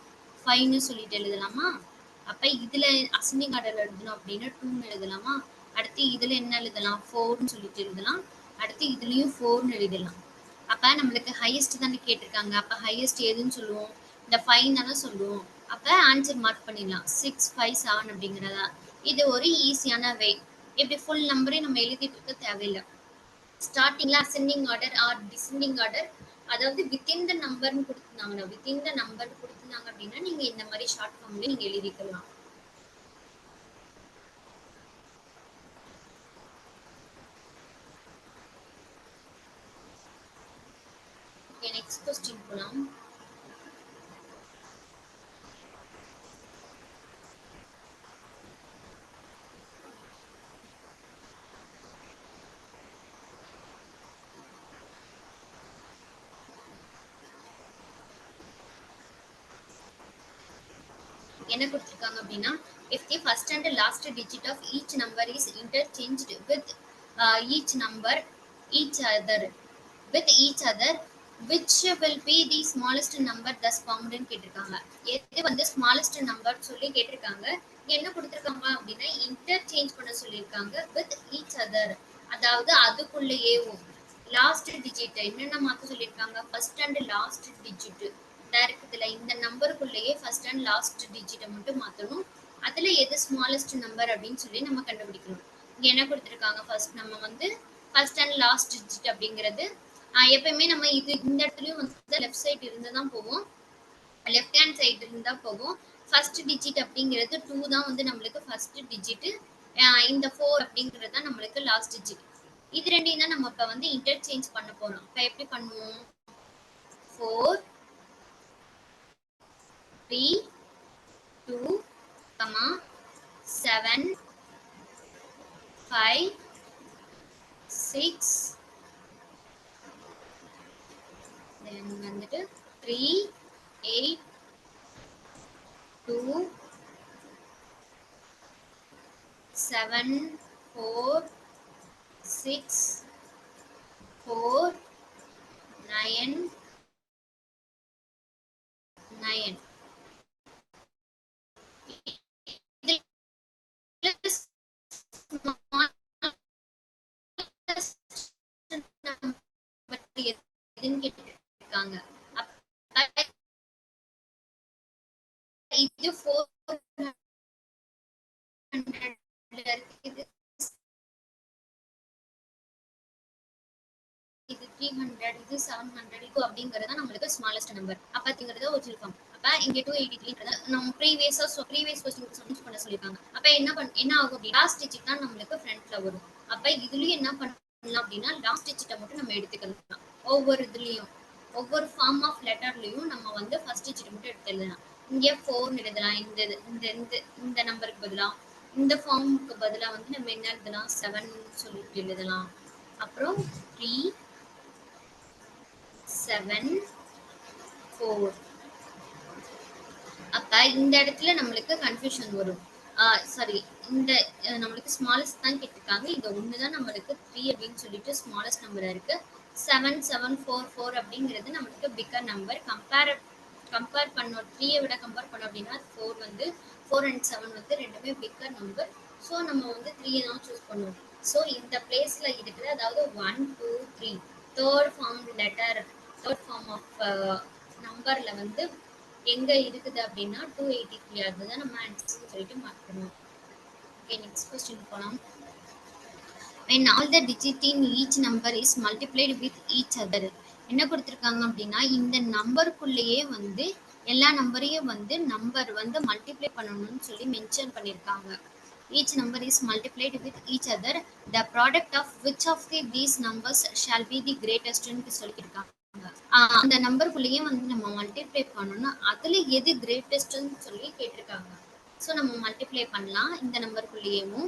5ன்னு சொல்லிட்டு எழுதலாமா. அப்ப இதுல அசெண்டிங் ஆர்டர்ல எழுதணும் அப்படின்னா 2ன்னு எழுதலாமா. அடுத்து இதுல என்ன எழுதலாம் 4ன்னு சொல்லிட்டு எழுதலாம். அடுத்து இதுலயும் 4ன்னு எழுதலாம். அப்ப நம்மளுக்கு ஹையஸ்ட் தானே கேட்டிருக்காங்க. அப்ப ஹையஸ்ட் எதுன்னு சொல்லுவோம், இந்த 5 தானே சொல்லுவோம். அப்ப ஆன்சர் மார்க் பண்ணிடலாம் 657 அப்படிங்கிறதா. இது ஒரு ஈஸியான வே. இப்படி ஃபுல் நம்பரையும் நம்ம எழுதிட்டு இருக்க தேவையில்லை. ஸ்டார்டிங்ல ascending order or descending order, அதாவது வித்தின் த நம்பர்னு கொடுத்துருந்தாங்க, வித்தின் த நம்பர் கொடுத்துருந்தாங்க அப்படின்னா நீங்க இந்த மாதிரி ஷார்ட் ஃபார்ம்ல நீங்க எழுதிக்கலாம். நெக்ஸ்ட் கொஸ்டின் போலாம். என்ன கொடுத்திருக்காங்க அப்படின்னா if the first and last digit of each number is interchanged with each number each other with each other which will be the smallest number thus found ன்னு கேட்டிருக்காங்க. எது வந்து smallest number சொல்லி கேட்டிருக்காங்க. என்ன கொடுத்திருக்காங்க அப்படின்னா இன்டர்சேஞ்ச் பண்ண சொல்லியிருக்காங்க with each other, அதாவது அதுக்குள்ளேயேவும் லாஸ்ட் டிஜிட் என்னென்ன மாத்த சொல்லியிருக்காங்க, ஃபர்ஸ்ட் அண்ட் லாஸ்ட் டிஜிட் இருக்குதுல இந்த நம்பருக்குள்ளேயே ஃபர்ஸ்ட் அண்ட் லாஸ்ட் டிஜிட்டை மட்டும் மாற்றணும். அதுல எது ஸ்மாலஸ்ட் நம்பர் அப்படின்னு சொல்லி நம்ம கண்டுபிடிக்கணும். இங்க என்ன கொடுத்துருக்காங்க, ஃபர்ஸ்ட் நம்ம வந்து ஃபர்ஸ்ட் அண்ட் லாஸ்ட் டிஜிட் அப்படிங்கிறது எப்பயுமே நம்ம இது இந்த இடத்துலயும் வந்து லெஃப்ட் சைடு இருந்து தான் போவோம், லெஃப்ட் ஹேண்ட் சைடு இருந்தா போகும். ஃபர்ஸ்ட் டிஜிட் அப்படிங்கிறது 2 தான் வந்து நம்மளுக்கு ஃபர்ஸ்ட் டிஜிட், இந்த 4 அப்படிங்கிறது தான் நம்மளுக்கு லாஸ்ட் டிஜிட். இது ரெண்டையும் தான் நம்ம இப்ப வந்து இன்டர்சேஞ்ச் பண்ண போறோம். இப்ப எப்படி பண்ணுவோம், 4 3 2 7 5 6 then வந்துட்டு 3 8 2 7 4 6 4 9 9. இதுல smallest number எதுன்னு கேட்டிருக்காங்க. அப்ப இது 400 இது இது 300 இது 700 இது அப்படிங்கறது நம்மளுக்கு ஸ்மாலஸ்ட் நம்பர். அப்ப அப்படிங்கறத வச்சிருக்கோம். அப்ப இங்க 283 நம்ம ப்ரீவியஸ் क्वेश्चन சப்மிட் பண்ண சொல்லிருக்காங்க. அப்ப என்ன ஆகும் அப்படினா லாஸ்ட் டிஜிட் தான் நம்மளுக்கு ஃப்ரண்ட்ல வரும். அப்ப இதுலயும் என்ன பண்ணலாம் அப்படினா லாஸ்ட் டிஜிட்டை மட்டும் நம்ம எடுத்துக்கலாம். ஒவ்வொரு இதுலயும் ஒவ்வொரு ஃபார்ம் ஆஃப் லெட்டர்லயும் நம்ம வந்து ஃபர்ஸ்ட் டிஜிட் மட்டும் எடுத்து எழுதலாம். இங்க 4 எழுதலாம். இந்த இந்த இந்த இந்த நம்பருக்கு பதிலா இந்த ஃபார்முக்கு பதிலா வந்து நம்ம என்ன எழுதலாம் 7 சொல்லிட்டு எழுதலாம். அப்புறம் 3 7 4. அப்ப இந்த இடத்துல நம்மளுக்கு கன்ஃபியூஷன் வரும். சாரி, இந்த நம்மளுக்கு ஸ்மாலஸ்ட் தான் கேட்டிருக்காங்க. இந்த ஒண்ணுதான் நம்மளுக்கு 3 அப்படின்னு சொல்லிட்டு ஸ்மாலஸ்ட் நம்பரா இருக்கு. 7744 அப்படிங்கிறது நம்மளுக்கு பிக்கர் நம்பர். கம்பேர் பண்ணோம் 3 விட கம்பேர் பண்ணோம் அப்படின்னா 4 வந்து 4 and 7 வந்து ரெண்டுமே பிக்கர் நம்பர். ஸோ நம்ம வந்து 3 தான் சூஸ் பண்ணுவோம். ஸோ இந்த பிளேஸ்ல இருக்கிற அதாவது 1 2 3 தேர்ட் ஃபார்ம் ஆஃப் நம்பர்ல வந்து எங்க இருக்குது அப்படின்னா 283 அதுதான் நம்ம ஆன்சர் சொல்லிட்டு மார்க் பண்ணுவோம். ஓகே, நெக்ஸ்ட் क्वेश्चन போலாம். when all the digit in each number is multiplied with each other, என்ன கொடுத்திருக்காங்க அப்படின்னா இந்த நம்பருக்குள்ளேயே வந்து எல்லா நம்பரையும் வந்து நம்பர் வந்து மல்டிப்ளை பண்ணணும்னு சொல்லி மென்ஷன் பண்ணிருக்காங்க. each number is multiplied with each other, the product of which of these numbers shall be the greatest ன்னு சொல்லியிருக்காங்க. அந்த நம்பருக்குள்ளேயே வந்து நம்ம மல்டிப்ளை பண்ணணும். அதுல எது கிரேட்டஸ்ட்னு சொல்லி கேட்டிருக்காங்க. ஸோ நம்ம மல்டிப்ளை பண்ணலாம் இந்த நம்பருக்குள்ளேயும்.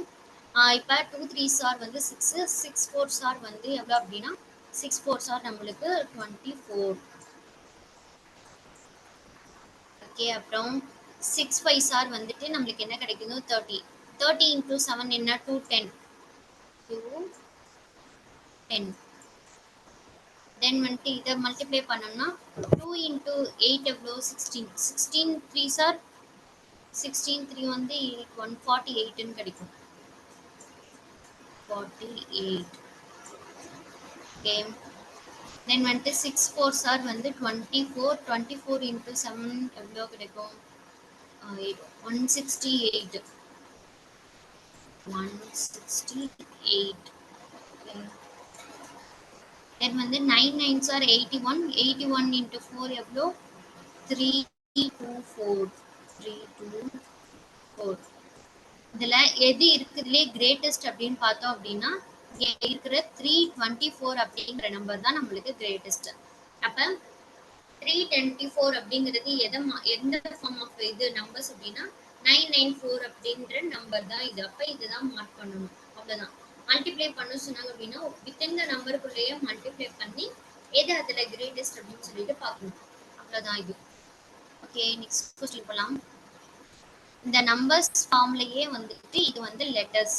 இப்போ 2 3s ஆர் வந்து 6 6 4s ஆர் வந்து எவ்வளோ அப்படின்னா 6 4s ஆர் நம்மளுக்கு 24. ஓகே, அப்புறம் 6 5s ஆர் வந்துட்டு நம்மளுக்கு என்ன கிடைக்குது 30. 30 into 7 என்ன 210. தென் வந்துட்டு இதை மல்டிப்ளை பண்ணோம்னா 2 into 8 எவ்வளோ 16. 16 3s ஆர் 16 3 வந்து 148ன்னு கிடைக்கும். 48. ஓகே, தென் வந்துட்டு 6 4s ஆர் வந்து 24. 24 into 7 எவ்வளோ கிடைக்கும் 168. 168. தென் வந்து 9 9s ஆர் 81. 81 into 4 எவ்வளோ 324. 324. இதுல எது இருக்குதுலே கிரேட்டஸ்ட் அப்படின்னு பார்த்தோம் அப்படின்னா இங்க இருக்கிற 324 அப்படிங்கிற நம்பர் தான் நம்மளுக்கு கிரேட்டஸ்ட். அப்ப 324 அப்படிங்கிறது எந்த ஃபார்ம் ஆஃப் இது நம்பர்ஸ் அப்படின்னா 994 அப்படின்ற நம்பர் தான் இது. அப்ப இதுதான் மார்க் பண்ணணும். அவ்வளவுதான். மல்டிப்ளை பண்ண சொன்னாங்க அப்படின்னா வித்தின் த நம்பருக்குள்ளேயே மல்டிப்ளை பண்ணி எது அதுல கிரேட்டஸ்ட் அப்படின்னு சொல்லிட்டு பார்க்கணும். அவ்வளவுதான் இது. ஓகே, நெக்ஸ்ட் क्वेश्चन போலாம். இந்த நம்பர்ஸ் ஃபார்ம்லயே வந்துட்டு இது வந்து லெட்டர்ஸ்.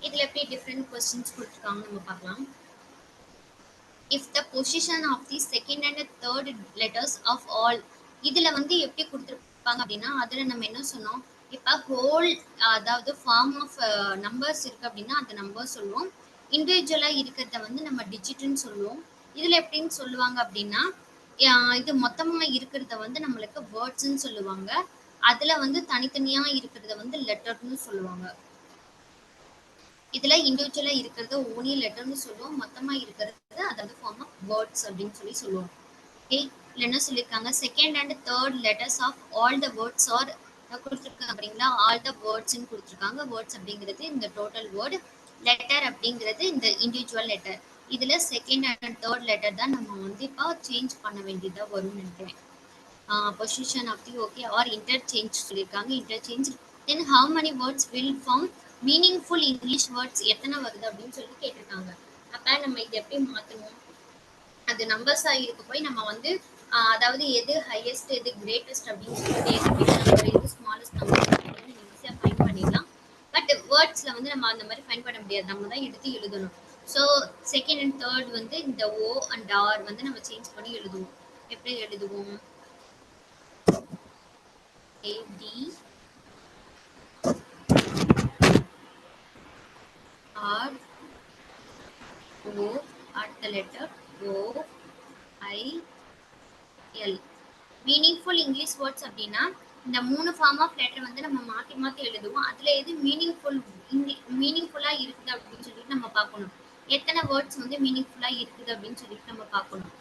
இதுல எப்படி டிஃபரெண்ட் क्वेश्चंस கொடுத்திருக்காங்க நம்ம பார்க்கலாம். if the position of the second and third letters of all, இதுல வந்து எப்படி கொடுத்திருப்பாங்க அப்படின்னா அதுல நம்ம என்ன சொன்னோம், இப்ப ஹோல் அதாவது ஃபார்ம் ஆஃப் நம்பர்ஸ் இருக்கு அப்படின்னா அந்த நம்பர் சொல்லுவோம். இண்டிவிஜுவலா இருக்கிறத வந்து நம்ம டிஜிட்னு சொல்லுவோம். இதுல எப்படின்னு சொல்லுவாங்க அப்படின்னா இது மொத்தமா இருக்கிறத வந்து நம்மளுக்கு வேர்ட்ஸ்ன்னு சொல்லுவாங்க. அதுல வந்து தனித்தனியா இருக்கிறத வந்து லெட்டர்னு சொல்லுவாங்க. இதுல இண்டிவிஜுவலா இருக்கிறத ஓனி லெட்டர்னு சொல்லுவோம். மொத்தமா இருக்கிறது அதாவது ஃபார்ம் ஆஃப் வேர்ட்ஸ் அப்படின்னு சொல்லி சொல்லுவோம். ஓகே, இதுல என்ன சொல்லியிருக்காங்க, second and third letters of all the words are கொடுத்துருக்காங்க அப்படிங்களா. ஆல் த வேர்ட்ஸ்ன்னு கொடுத்துருக்காங்க. வேர்ட்ஸ் அப்படிங்கிறது இந்த டோட்டல் வேர்டு, லெட்டர் அப்படிங்கிறது இந்த இண்டிவிஜுவல் லெட்டர். இதுல செகண்ட் அண்ட் தேர்ட் லெட்டர் தான் நம்ம வந்து இப்போ சேஞ்ச் பண்ண வேண்டியதா வரும்னு நினைக்கிறேன். Position of the okay or interchange சொல்லியிருக்காங்க. Interchange. Then how many words will form meaningful English words எத்தனை வருது அப்படின்னு சொல்லி கேட்டிருக்காங்க. அப்ப நம்ம இது எப்படி மாற்றணும், அது நம்பர்ஸா இருக்க போய் நம்ம வந்து அதாவது எது ஹையஸ்ட் எது கிரேட்டஸ்ட் அப்படின்னு சொல்லிட்டு எது ஸ்மாலஸ்ட் நம்பர் ஈஸியாக ஃபைண்ட் பண்ணிடலாம். பட் வேர்ட்ஸ்ல வந்து நம்ம அந்த மாதிரி ஃபைண்ட் பண்ண முடியாது, நம்ம தான் எடுத்து எழுதணும். ஸோ செகண்ட் அண்ட் தேர்ட் வந்து இந்த ஓ அண்ட் ஆர் வந்து நம்ம சேஞ்ச் பண்ணி எழுதுவோம். எப்படி எழுதுவோம்? A T R O at the letter O I L. Meaningful English words அப்படின்னா இந்த 3 ஃபார்ம் ஆஃப் லெட்டர் வந்து நம்ம மாத்தி மாத்தி எழுதுவோம். அதுல எது மீனிங்ஃபுல்லா இருக்குது அப்படின்னு சொல்லிட்டு நம்ம பார்க்கணும். எத்தனை வேர்ட்ஸ் வந்து மீனிங்ஃபுல்லா இருக்குது அப்படின்னு சொல்லிட்டு நம்ம பார்க்கணும்.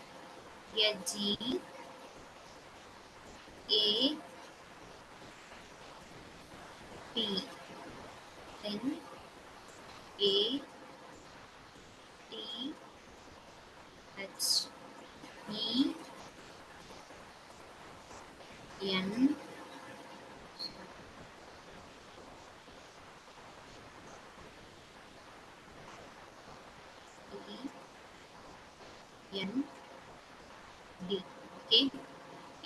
G A P then A T H E N N D. Okay,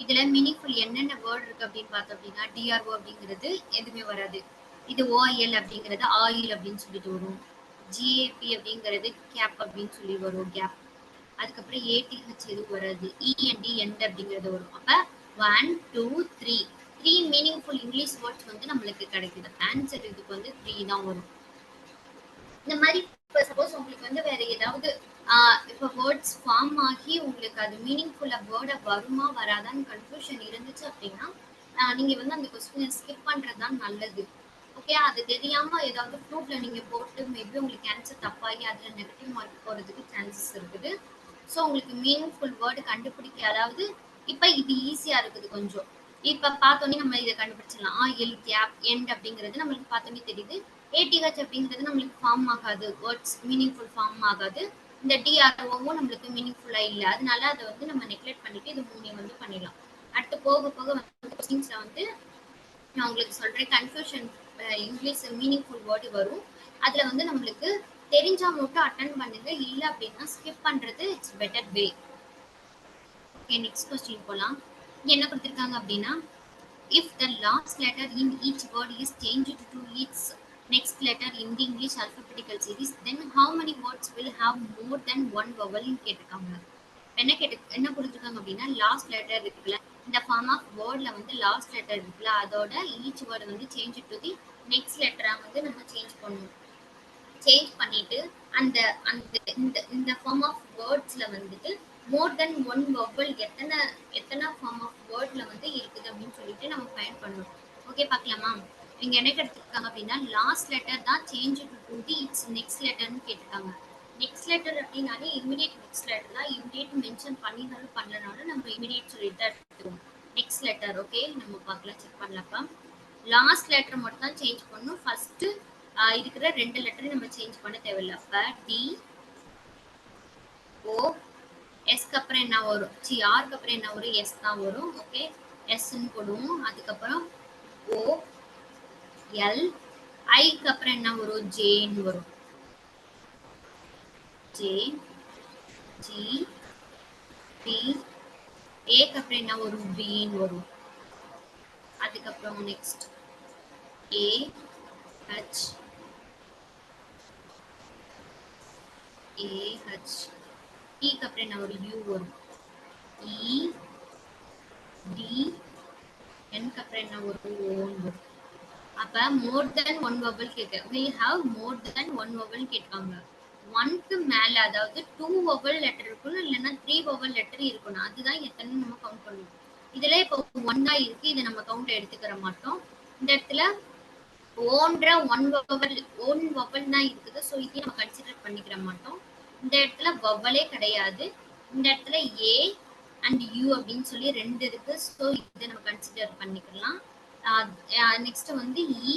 இதுல மீனிங்ஃபுல் என்னென்ன வேர்ட் இருக்கு அப்படின்னு பார்த்தோம் அப்படின்னா டிஆர்ஓ அப்படிங்கிறது எதுவுமே வராது. இது ஓஐஎல் அப்படிங்கிறது ஆயில் அப்படின்னு சொல்லிட்டு வரும். ஜிஏபி அப்படிங்கிறது கேப் அப்படின்னு சொல்லி வரும், கேப். அதுக்கப்புறம் ஏடிஹெச் எதுவும் வராது. இஎன்டி எண்ட் அப்படிங்கிறது வரும். அப்ப 1 2 3 மீனிங்ஃபுல் இங்கிலீஷ் வேர்ட்ஸ் வந்து நம்மளுக்கு கிடைக்குது. ஆன்சர் இதுக்கு வந்து 3 தான் வரும். இந்த மாதிரி இப்போ சப்போஸ் உங்களுக்கு வந்து வேற ஏதாவது இப்போ வேர்ட்ஸ் ஃபார்ம் ஆகி உங்களுக்கு அது மீனிங்ஃபுல்லா வேர்டை வருமா வராதான்னு கன்ஃபியூஷன் இருந்துச்சு அப்படின்னா நீங்க வந்து அந்த கொஸ்டினை ஸ்கிப் பண்றது தான் நல்லது. ஓகே, அது தெரியாம ஏதாவது ஃப்ளூட்ல நீங்க போட்டு மேபி உங்களுக்கு ஆன்சர் தப்பாகி அதுல நெகட்டிவ் மார்க் போறதுக்கு சான்சஸ் இருக்குது. ஸோ உங்களுக்கு மீனிங்ஃபுல் வேர்டு கண்டுபிடிக்க, அதாவது இப்போ இது ஈஸியா இருக்குது கொஞ்சம். இப்ப பார்த்தோன்னே நம்ம இதை கண்டுபிடிச்சிடலாம். எல் கேப் எண்ட் அப்படிங்கிறது நம்மளுக்கு பார்த்தோன்னே தெரியுது. ஏடிஹெச் அப்படிங்கிறது நம்மளுக்கு ஃபார்ம் ஆகாது, வேர்ட்ஸ் மீனிங்ஃபுல் ஃபார்ம் ஆகாது. இந்த டிஆர்ஓவும் நம்மளுக்கு மீனிங்ஃபுல்லா இல்லை, அதனால அதை வந்து நம்ம நெக்லெக்ட் பண்ணிட்டு இது 3 வந்து பண்ணிடலாம். அடுத்து போக போக வந்து கொஸ்டின்ஸ்ல வந்து நான் உங்களுக்கு சொல்றேன், கன்ஃபியூஷன் இங்கிலீஷ் மீனிங்ஃபுல் வேர்டு வரும். அதுல வந்து நம்மளுக்கு தெரிஞ்சா மட்டும் அட்டன் பண்ணுங்க, இல்லை அப்படின்னா ஸ்கிப் பண்றது it's better way. Okay, next question போலாம். என்ன கொடுத்துருக்காங்க அப்படின்னா, if the last letter in each word is changed to its next letter in the English alphabetical series, then how many words will have more than one vowel ன்னு கேட்டிருக்காங்க. என்ன கொடுத்துருக்காங்க அப்படின்னா, லாஸ்ட் லெட்டர் இருக்குல்ல, இந்த ஃபார்ம் ஆஃப் வேர்ட்ல வந்து லாஸ்ட் லெட்டர் இருக்குல்ல, அதோட ஈச் வேர்டு வந்து சேஞ்ச் டு தி நெக்ஸ்ட் லெட்டரா வந்து நம்ம சேஞ்ச் பண்ணுவோம். சேஞ்ச் பண்ணிட்டு அந்த அந்த இந்த இந்த ஃபார்ம் ஆஃப் வேர்ட்ஸ்ல வந்துட்டு மோர் தென் ஒன் வவல் எத்தனை ஃபார்ம் ஆஃப் வேர்ட்ல வந்து இருக்குது அப்படின்னு சொல்லிட்டு நம்ம ஃபைண்ட் பண்ணணும். ஓகே, பார்க்கலாமா? இங்க என்ன கேட்டிருக்காங்க அப்படின்னா, லாஸ்ட் லெட்டர் தான் change to the its next லெட்டர்னு கேட்டிருக்காங்க. நெக்ஸ்ட் லெட்டர் அப்படின்னாலே இமிடியேட் நெக்ஸ்ட் லெட்டர் தான். இமிடியேட் மென்ஷன் பண்ணினாலும் பண்ணலனாலும் நம்ம இமிடியேட் சொல்லிட்டு தான் எடுத்துக்கணும் நெக்ஸ்ட் லெட்டர். ஓகே, நம்ம பார்க்கலாம், செக் பண்ணலப்பா. லாஸ்ட் லெட்டர் மட்டும் தான் சேஞ்ச் பண்ணணும். ஃபர்ஸ்ட் இருக்கிற 2 லெட்டரையும் நம்ம சேஞ்ச் பண்ண தேவையில்லை. அப்ப டி ஓ எஸ்க்கு அப்புறம் என்ன வரும்? ஆருக்கு அப்புறம் என்ன வரும்? எஸ் தான் வரும். ஓகே, எஸ்ன்னு போடுவோம். அதுக்கப்புறம் ஓ எல், ஐக்கு அப்புறம் என்ன வரும்? ஜேன்னு வரும். ஜே ஜி பி, ஏக்கு அப்புறம் என்ன வரும்? பின்னு வரும். அதுக்கப்புறம் நெக்ஸ்ட் ஏ ஹச் ஏஹெச், ஈக்கு அப்புறம் என்ன வரும்? யூ வரும். இ டி, என்க்கு அப்புறம் என்ன வரும்? ஓன்னு வரும். அப்ப மோர் தென் ஒன் வவல் கேட்க, we have more than one vowel கேட்பாங்க. 1க்கு மேல, அதாவது 2 வவல் லெட்டர் இருக்கணும், இல்லைன்னா 3 வவல் லெட்டர் இருக்கணும். அதுதான் எத்தனை நம்ம கவுண்ட் பண்ணுவோம். இதுல இப்போ 1 தான் இருக்கு, இதை நம்ம கவுண்ட் எடுத்துக்கிற மாட்டோம். இந்த இடத்துல ஓன்ற ஒன் வவல் தான் இருக்குது, ஸோ இதையும் நம்ம கன்சிடர் பண்ணிக்கிற மாட்டோம். இந்த இடத்துல வவலே கிடையாது. இந்த இடத்துல ஏ அண்ட் யூ அப்படின்னு சொல்லி 2 இருக்கு, ஸோ இதை நம்ம கன்சிடர் பண்ணிக்கலாம். நெக்ஸ்ட் வந்து இ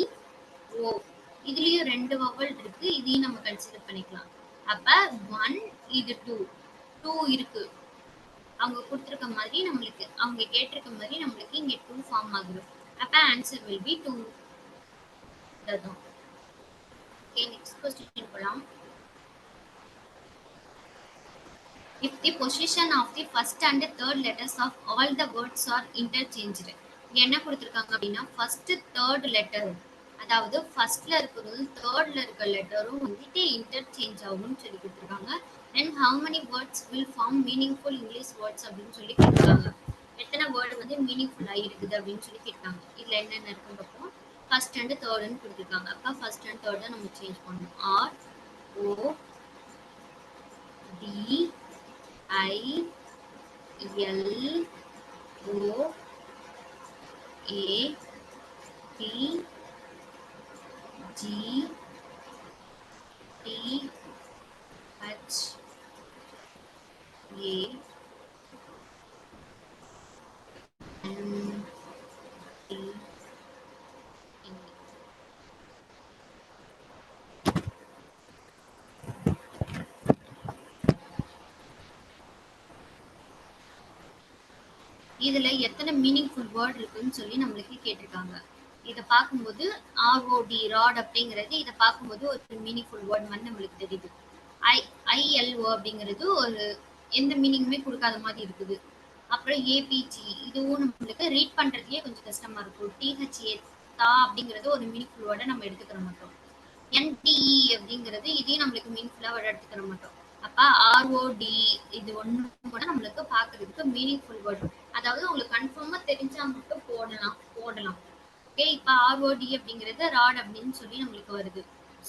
ஓ, இதுலயும் 2 வவல் இருக்கு, இதையும் நம்ம கன்சிடர் பண்ணிக்கலாம். அப்ப 1, இது 2 இருக்கு. அவங்க கொடுத்துருக்க மாதிரி நம்மளுக்கு, அவங்க கேட்டிருக்க மாதிரி நம்மளுக்கு இங்க 2 ஃபார்ம் ஆகுது. அப்ப answer will be 2. Okay, next question போலாம். If the position of the first and third letters of all the words are interchanged, என்ன கொடுத்திருக்காங்க அப்படின்னா, first third letter அதாவது ஃபர்ஸ்ட்ல இருக்கிறதும் தேர்ட்ல இருக்க லெட்டரும் வந்துட்டு இன்டர்சேஞ்ச் ஆகும்னு சொல்லி கொடுத்துருக்காங்க. Then how many words will form meaningful English words அப்படின்னு சொல்லி கேட்குறாங்க. எத்தனை வேர்டு வந்து மீனிங்ஃபுல்லாக இருக்குது அப்படின்னு சொல்லி கேட்டாங்க. இதில் என்னென்ன இருக்குன்றப்போ ஃபர்ஸ்ட் அண்ட் தேர்டுன்னு கொடுத்துருக்காங்க. அப்போ ஃபர்ஸ்ட் அண்ட் தேர்டை நம்ம சேஞ்ச் பண்ணணும். R O T I L O A T G T H A N T N. இதுல எத்தனை மீனிங்ஃபுல் வேர்ட் இருக்குன்னு சொல்லி நம்மளுக்கு கேட்டிருக்காங்க. இதை பார்க்கும்போது ஆர்ஓடி ராட் அப்படிங்கிறது இதை பார்க்கும்போது ஒரு மீனிங்ஃபுல் வேர்ட் மாதிரி நம்மளுக்கு தெரியுது. ஐஎல்ஓ அப்படிங்கிறது ஒரு எந்த மீனிங்குமே கொடுக்காத மாதிரி இருக்குது. அப்புறம் ஏபிஜி இதுவும் நம்மளுக்கு ரீட் பண்றதுக்கே கொஞ்சம் கஷ்டமா இருக்கும். டிஹெச்ஏ தா அப்படிங்கிறது ஒரு மீனிங்ஃபுல் வேர்டை நம்ம எடுத்துக்கிற மாட்டோம். என்டிஇ அப்படிங்கிறது இதையும் நம்மளுக்கு மீனிங்ஃபுல்லா வேர்ட் எடுத்துக்கிற மாட்டோம். அப்ப ஆர்ஓடி இது ஒண்ணு கூட நம்மளுக்கு பாக்குறதுக்கு மீனிங்ஃபுல் வேர்ட், அதாவது உங்களுக்கு கன்ஃபார்மா தெரிஞ்சா மட்டும் போடலாம். ஓகே, இப்ப ஆர்ஓடி அப்படிங்கிறது ராட் அப்படின்னு சொல்லி நம்மளுக்கு வருது.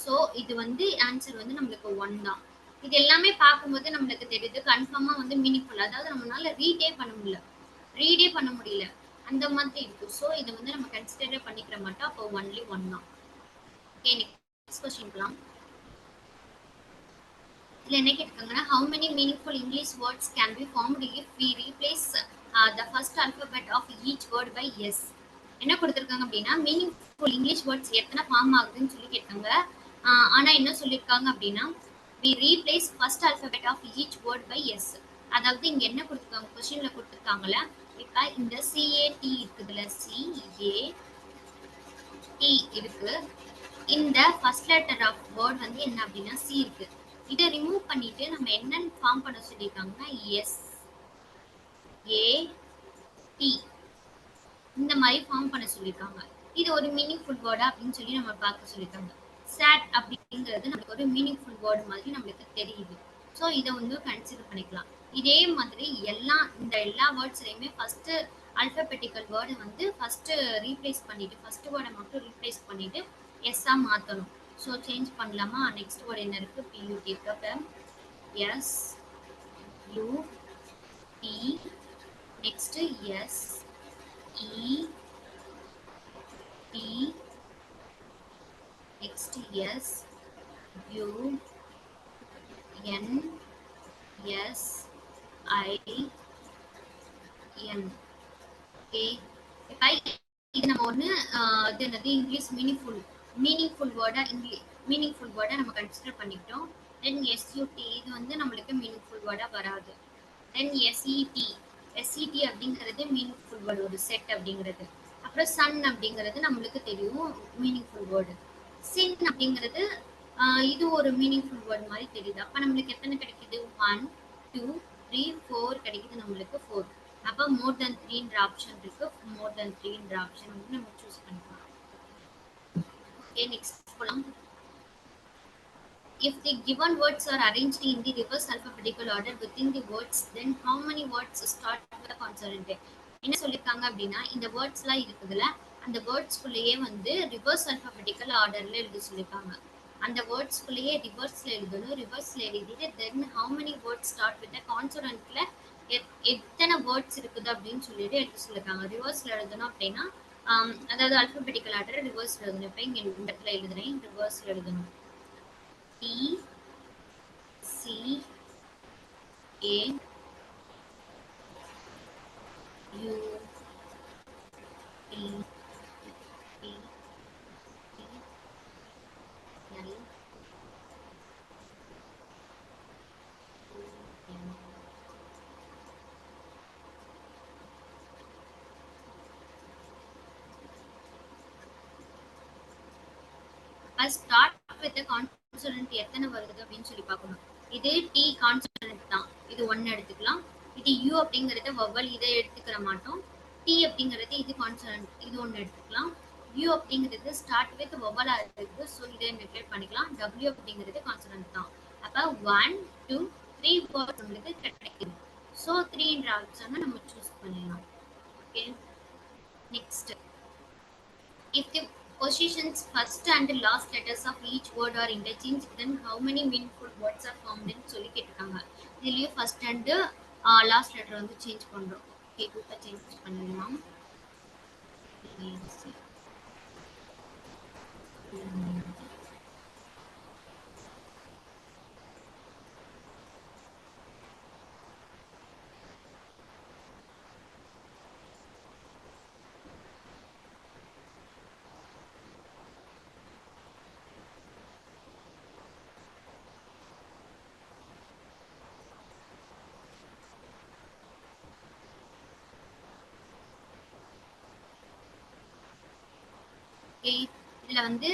சோ இது வந்து ஆன்சர் வந்து நம்மளுக்கு 1 தான். இது எல்லாமே பார்க்கும்போது நம்மளுக்கு தெரியுது கன்ஃபார்மா வந்து மீனிங்ஃபுல், அதாவது நம்மளால ரீடே பண்ண முடியல அந்த மாதிரி இருக்கு. சோ இதை வந்து நம்ம கன்சிடரே பண்ணிக்கிற மாட்டோம். அப்போ ஒன்லி 1 தான். ஓகே, நெக்ஸ்ட் கொஸ்டின் போலாம். இதுல என்ன கேட்டிருக்காங்கன்னா how many meaningful English words can be formed if we replace the first alphabet of each word by s. என்ன கொடுத்திருக்காங்க அப்படின்னா மீனிங்ஃபுல் இங்கிலீஷ் வேர்ட்ஸ் எத்தனை ஃபார்ம் ஆகுதுன்னு சொல்லி கேட்டாங்க. ஆனா என்ன சொல்லியிருக்காங்க அப்படின்னா we replace first alphabet of each word by s. அதாவது இங்க என்ன கொடுத்திருக்காங்க, கொஸ்டின்ல கொடுத்திருக்காங்கல்ல, இப்ப இந்த CAT இருக்குதுல, CAT இருக்கு, இந்த ஃபர்ஸ்ட் லெட்டர் ஆஃப் வேர்ட் வந்து என்ன அப்படின்னா சி இருக்கு. இதை ரிமூவ் பண்ணிட்டு நம்ம என்னன்னு ஃபார்ம் பண்ண சொல்லியிருக்காங்கன்னா எஸ் ஏ டி இந்த மாதிரி ஃபார்ம் பண்ண சொல்லியிருக்காங்க. இது ஒரு மீனிங்ஃபுல் வேர்டா அப்படின்னு சொல்லி நம்ம பார்க்க சொல்லியிருக்காங்க. சாட் அப்படிங்கிறது நமக்கு ஒரு மீனிங்ஃபுல் வேர்டு மாதிரி நம்மளுக்கு தெரியுது. ஸோ இதை வந்து கன்சிடர் பண்ணிக்கலாம். இதே மாதிரி எல்லா வேர்ட்ஸ்லையுமே ஃபர்ஸ்ட் அல்பபெட்டிக்கல் வேர்டு வந்து ஃபர்ஸ்ட் ரீப்ளேஸ் பண்ணிட்டு ஃபர்ஸ்ட் வேர்டை மட்டும் ரீப்ளேஸ் பண்ணிட்டு எஸ்ஸா மாற்றணும். ஸோ சேஞ்ச் பண்ணலாமா? நெக்ஸ்ட் வேர்டு என்ன இருக்கு? பியூடி இருக்கு. S U T next S E T next S U N S I N. Okay, இப்போ இது நம்ம ஒன்று இது என்னது இங்கிலீஷ் மீனிங்ஃபுல் வேர்டை நம்ம கன்சிடர் பண்ணிக்கிட்டோம். தென் எஸ்யூடி இது வந்து நம்மளுக்கு மீனிங்ஃபுல் வேர்டா வராது. தென் எஸ்இடி அப்படிங்கிறது மீனிங்ஃபுல் வேர்டு, ஒரு செட் அப்படிங்கிறது. அப்புறம் சன் அப்படிங்கிறது நம்மளுக்கு தெரியும் மீனிங்ஃபுல் வேர்டு. சின் அப்படிங்கிறது இது ஒரு மீனிங்ஃபுல் வேர்டு மாதிரி தெரியுது. அப்போ நம்மளுக்கு எத்தனை கிடைக்குது? 1 2 3 4 கிடைக்குது நம்மளுக்கு 4. அப்போ மோர் தென் 3ன்ற ஆப்ஷன் இருக்கு. மோர் தென் 3ன்ற ஆப்ஷன் வந்து நம்ம சூஸ் பண்ணிக்கலாம். ஓகே, நெக்ஸ்ட் போலாம். If the given words are arranged in the reverse alphabetical order within the words, then how many words start with a consonant? என்ன சொல்லிருக்காங்க அப்படின்னா இந்த வேர்ட்ஸ்லாம் இருக்குதுல, அந்த வேர்ட்ஸ்குள்ளேயே வந்து ரிவர்ஸ் அல்பபெட்டிக்கல் ஆர்டர்ல எழுத சொல்லியிருக்காங்க. அந்த வேர்ட்ஸ்குள்ளேயே ரிவர்ஸ்ல எழுதணும். ரிவர்ஸ்ல எழுதிட்டு தென் how many words start with a consonantல எத்தனை வேர்ட்ஸ் இருக்குது அப்படின்னு சொல்லிட்டு எழுத சொல்லியிருக்காங்க. ரிவர்ஸ்ல எழுதணும் அப்படின்னா அதாவது அல்பபெட்டிக்கல் ஆர்டர் ரிவர்ஸ்ல எழுதணும். இப்போ இங்க இந்த இடத்துல எழுதுறேன், ரிவர்ஸ்ல எழுதணும். T C A U P P P L N. Start with the consonant எத்தனை வருது அப்படின்னு சொல்லி பார்க்கணும். இது டி கான்சனன்ட் தான், இது 1 எடுத்துக்கலாம். இது யூ அப்படிங்கிறது வவல், இதை எடுத்துக்கிற மாட்டோம். டி அப்படிங்கிறது இது கான்சனன்ட், இது 1 எடுத்துக்கலாம். U அப்படிங்கிறது ஸ்டார்ட் வித் வவலா இருக்கு. ஸோ இதை நெக்லெக்ட் பண்ணிக்கலாம். W அப்படிங்கிறது கான்சனன்ட் தான். அப்போ 1 2 3 வேர்ட்ஸ் உங்களுக்கு கிடைக்குது. ஸோ 3ன்ற ஆப்ஷனை நம்ம சூஸ் பண்ணிடலாம். Okay, next, if the positions first and last letters of each word are interchanged, then how many meaningful words are formed ன்னு சொல்லி கேட்டிருக்காங்க. இதுலயும் ஃபர்ஸ்ட் அண்ட் லாஸ்ட் லெட்டர் வந்து சேஞ்ச் பண்றோம். ஓகே, இப்போ சேஞ்ச் பண்ணிடலாம். ஓகே, இதுல வந்து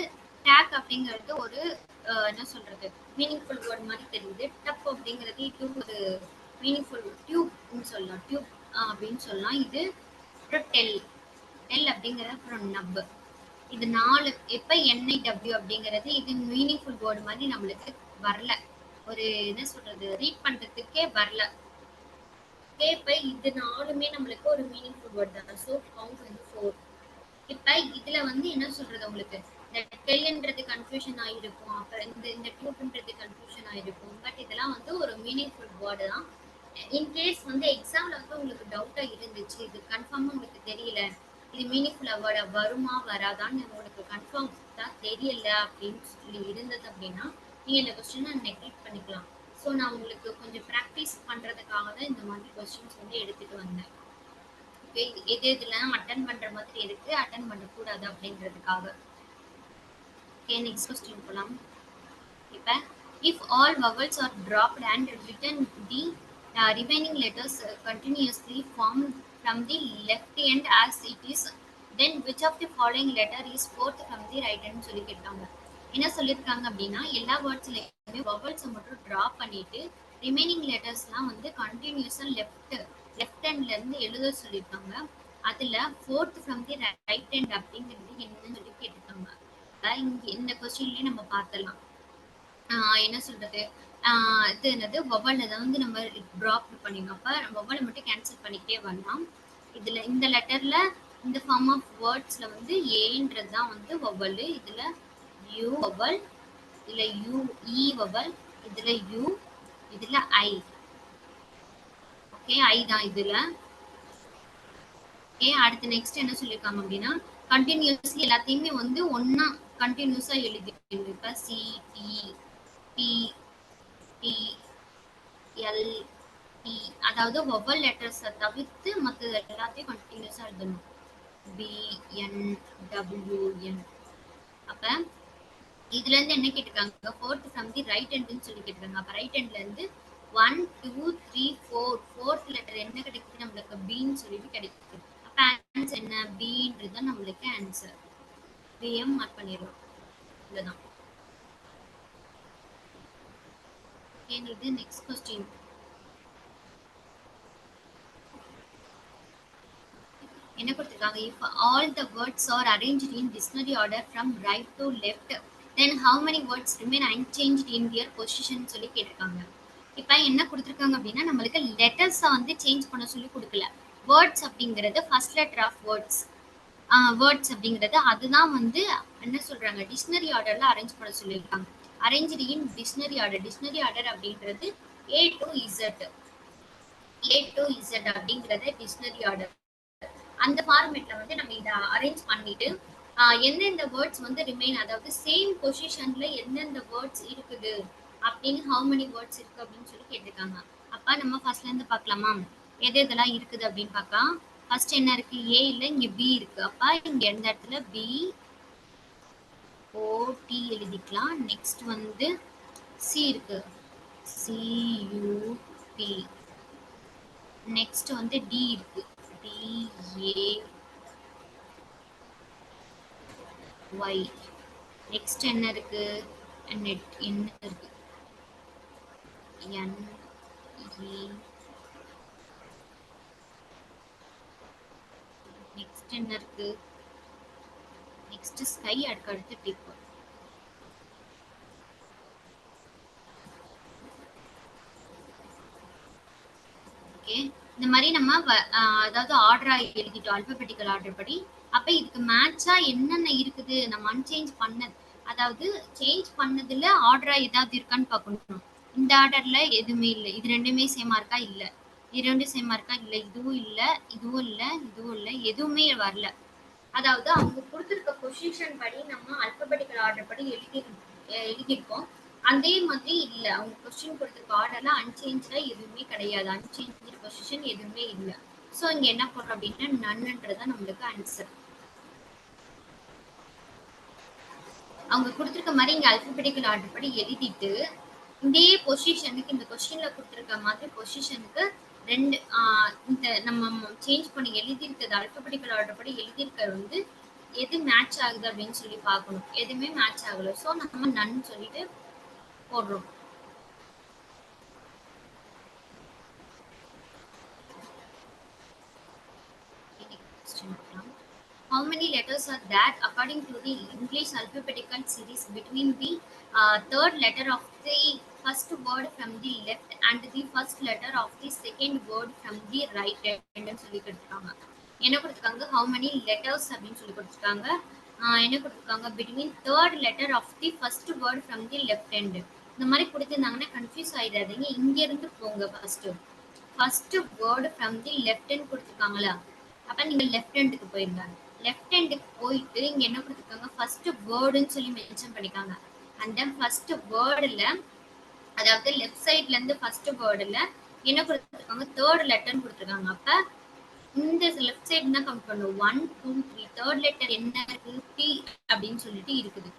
டேக் அப்படிங்கிறது ஒரு என்ன சொல்றது மீனிங்ஃபுல் வேர்ட் மாதிரி தெரியுது. டப் அப்படிங்கிறது இது ஒரு மீனிங்ஃபுல் டியூப்னு சொல்லலாம். டியூப் அப்படின்னு சொல்லலாம். இது அப்புறம் டெல் டெல் அப்படிங்கிறது அப்புறம் நப். இது 4 எப்ப NIW அப்படிங்கிறது இது மீனிங்ஃபுல் வேர்டு மாதிரி நம்மளுக்கு வரல. ஒரு என்ன சொல்றது ரீட் பண்றதுக்கே வரல. ஓகே, இப்ப இது 4மே நம்மளுக்கு ஒரு மீனிங்ஃபுல் வேர்ட் தான். ஸோ கவுண்ட் வந்து 4. இப்ப இதுல வந்து என்ன சொல்றது உங்களுக்கு இந்த டெல்ன்றது கன்ஃபியூஷன் ஆயிருக்கும். அப்புறம் இந்த டியூப்ன்றது கன்ஃபியூஷன் ஆயிருக்கும். பட் இதெல்லாம் வந்து ஒரு மீனிங்ஃபுல் வேர்டு தான். இன்கேஸ் வந்து எக்ஸாம்ல வந்து உங்களுக்கு டவுட்டா இருந்துச்சு, இது கன்ஃபார்மா உங்களுக்கு தெரியல, இது மீனிங்ஃபுல் வேர்டா வருமா வராதான்னு உங்களுக்கு கன்ஃபார்ம் தெரியல அப்படின்னு சொல்லி இருந்தது அப்படின்னா நீங்க இந்த கொஸ்டினை நெக்லெக்ட் பண்ணிக்கலாம். ஸோ நான் உங்களுக்கு கொஞ்சம் ப்ராக்டிஸ் பண்றதுக்காக தான் இந்த மாதிரி கொஸ்டின்ஸ் வந்து எடுத்துட்டு வந்தேன். ஓகே, எது இதெல்லாம் அட்டன் பண்ற மாதிரி இருக்கு, அட்டன் பண்ணக்கூடாது அப்படின்றதுக்காக. ஓகே, நெக்ஸ்ட் கொஸ்டின் போலாம். இப்ப if all vowels are dropped and written the remaining letters continuously formed from the left end as it is, then which of the following letter is fourth from the right end சொல்லி கேட்டாங்க. என்ன சொல்லிருக்காங்க அப்படின்னா எல்லா வேர்ட்ஸ்லயுமே vowels மட்டும் டிராப் பண்ணிட்டு ரிமைனிங் லெட்டர்ஸ்லாம் வந்து கண்டினியூஸா லெஃப்ட் ஹேண்ட்ல இருந்து எழுத சொல்லியிருக்காங்க. அதுல fourth from the right hand அப்படிங்கிறது என்னன்னு சொல்லி கேட்டிருக்காங்க. இங்க இந்த கொஸ்டின்லயே நம்ம பார்த்தலாம். என்ன சொல்றது இது என்னது வவல் அதை வந்து நம்ம ட்ராப் பண்ணிடணும். அப்போ வவலை மட்டும் கேன்சல் பண்ணிக்கிட்டே வரலாம். இதுல இந்த லெட்டர்ல இந்த ஃபார்ம் ஆஃப் வேர்ட்ஸ்ல வந்து ஏன்றது தான் வந்து வவல். இதுல யூ வவல், இதுல யூ இ வவல், இதுல யூ, இதுல ஐ. ஓகே, ஐ தான் இதுல. ஓகே, அடுத்து நெக்ஸ்ட் என்ன சொல்லியிருக்காங்க அப்படின்னா கண்டினியூஸ்லி எல்லாத்தையுமே வந்து ஒன்னா கண்டினியூஸா எழுதிக்கணும். இப்ப C D P D L D, அதாவது வவல் லெட்டர்ஸை தவிர்த்து மற்ற எல்லாத்தையும் கண்டினியூஸா எழுதணும். P N W N. அப்ப இதுல இருந்து என்ன கேட்டிருக்காங்க ஃபோர்த் ஃப்ரம் தி ரைட் ஹேண்ட்னு சொல்லி கேட்டிருக்காங்க. அப்ப ரைட் ஹேண்ட்ல இருந்து 1 2 3 4 ஃபோர்த் லெட்டர் என்ன கிடைக்குது நம்மளுக்கு பின்னு சொல்லிட்டு கிடைக்குது. அப்ப ஆன்சர் என்ன பின்றது தான் நம்மளுக்கு ஆன்சர். பிஎம் மார்க் பண்ணிடுறோம். இதுதான். இது நெக்ஸ்ட் கொஸ்டின். என்ன கொடுத்திருக்காங்க if all the words are arranged in dictionary order from right to left, then how many words remain unchanged in their position சொல்லி கேட்டிருக்காங்க. இப்போ என்ன கொடுத்திருக்காங்க அப்படின்னா நம்மளுக்கு லெட்டர்ஸை வந்து சேஞ்ச் பண்ண சொல்லி கொடுக்கல. வேர்ட்ஸ் அப்படிங்கிறது first letter of words words அப்படிங்கிறது அதுதான் வந்து என்ன சொல்றாங்க டிக்ஷனரி ஆர்டர்ல அரேஞ்ச் பண்ண சொல்லியிருக்காங்க. அரேஞ்ச்டு இன் டிக்ஷனரி ஆர்டர். டிக்ஷனரி ஆர்டர் அப்படிங்கிறது A to Z. A to Z அப்படிங்கிறது டிக்ஷனரி ஆர்டர். அந்த ஃபார்மேட்ல வந்து நம்ம இதை அரேஞ்ச் பண்ணிட்டு எந்தெந்த வேர்ட்ஸ் வந்து ரிமைன், அதாவது சேம் பொசிஷன்ல எந்தெந்த வேர்ட்ஸ் இருக்குது அப்படின்னு ஹவு மெனி வேர்ட்ஸ் இருக்கு அப்படின்னு சொல்லி கேட்டிருக்காங்க. அப்ப நம்ம ஃபர்ஸ்ட்ல இருந்து பார்க்கலாமா எது எதெல்லாம் இருக்குது அப்படின்னு பார்க்கலாம். ஃபர்ஸ்ட் என்ன இருக்கு ஏ இல்ல இங்க பி இருக்கு. அப்ப இங்க எந்த இடத்துல பி ஓ டி எழுதிக்கலாம். நெக்ஸ்ட் வந்து சி இருக்கு சி யூ பி. நெக்ஸ்ட் வந்து டி இருக்கு DAY. நெக்ஸ்ட் என்ன இருக்கு நெட் என்ன இருக்கு NE. நெக்ஸ்ட் என்ன இருக்கு நெக்ஸ்ட் ஸ்கை, அடுத்து டிப். ஓகே, இந்த மாதிரி நம்ம அதாவது ஆர்டரா எழுதிட்டோம் ஆல்பபெட்டிக்கல் ஆர்டர் படி. அப்ப இதுக்கு மேட்சா என்னென்ன இருக்குது நம்ம அன்சேஞ்ச் பண்ணது, அதாவது சேஞ்ச் பண்ணதுல ஆர்டரா ஏதாவது இருக்கான்னு பார்க்கணும். இந்த ஆர்டர்ல எதுவுமே இல்லை, இது ரெண்டுமே சேமா இருக்கா, இல்ல. இது ரெண்டும் சேமா இருக்கா, இல்ல. இதுவும் இல்ல, இதுவும் இல்ல, இதுவும் இல்ல, எதுவுமே வரல. அதாவது அவங்க கொடுத்திருக்க பொசிஷன் படி நம்ம ஆல்பபெட்டிக்கல் ஆர்டர் படி எழுதியிருக்கோம். அதே மாதிரி இல்ல, அவங்க கொஸ்டின் கொடுத்திருக்க ஆர்டர்ல அன்சேஞ்சா எதுவுமே கிடையாது, அன்சேஞ்ச் பொசிஷன் எதுவுமே இல்ல. சோ இங்க என்ன பண்றோம் அப்படின்னா நன்ன்றதான் நம்மளுக்கு ஆன்சர். அவங்க கொடுத்திருக்க மாதிரி இங்க ஆல்பபெட்டிக்கல் ஆர்டர் படி எழுதிட்டு இதே பொசிஷனுக்கு, இந்த கொஸ்டின்ல கொடுத்திருக்க மாதிரி பொசிஷனுக்கு ரெண்டு இந்த நம்ம சேஞ்ச் பண்ணி எழுதியிருக்கிறது ஆல்பபெட்டிக்கல் ஆர்டர் படி எழுதியிருக்கிறது வந்து எது மேட்ச் ஆகுது அப்படின்னு சொல்லி பார்க்கணும். எதுவுமே மேட்ச் ஆகல, சோ நம்ம நன் சொல்லிட்டு போடுறோம். How many letters are there according to the English alphabetical series between the third letter of the first word from the left and the first letter of the second word from the right hand சொல்லி கொடுத்திருக்காங்க. என்ன கொடுத்திருக்காங்க, how many letters அப்படின்னு சொல்லி கொடுத்திருக்காங்க. என்ன கொடுத்திருக்காங்க, between third letter of the first word from the left hand. இந்த மாதிரி கொடுத்திருந்தாங்கன்னா கன்ஃபியூஸ் ஆயிடாதீங்க. இங்க இருந்து போங்க. First word from the left hand கொடுத்திருக்காங்களா, அப்ப நீங்க லெஃப்ட் ஹேண்டுக்கு போயிருங்க. லெஃப்ட் ஹேண்டுக்கு போயிட்டு இங்க என்ன கொடுத்திருக்காங்க, ஃபர்ஸ்ட் வேர்டுன்னு சொல்லி மென்ஷன் பண்ணிருக்காங்க. அந்த ஃபர்ஸ்ட் வேர்டுல, அதாவது லெஃப்ட் சைட்ல இருந்து ஃபர்ஸ்ட் வேர்டுல என்ன கொடுத்திருக்காங்க, தேர்ட் லெட்டர்னு கொடுத்திருக்காங்க. அப்ப இந்த லெஃப்ட் சைடு தான் கவுண்ட் பண்ணும். 1 2 3 தேர்ட் லெட்டர் என்ன இருக்கு, பி அப்படின்னு சொல்லிட்டு இருக்குது.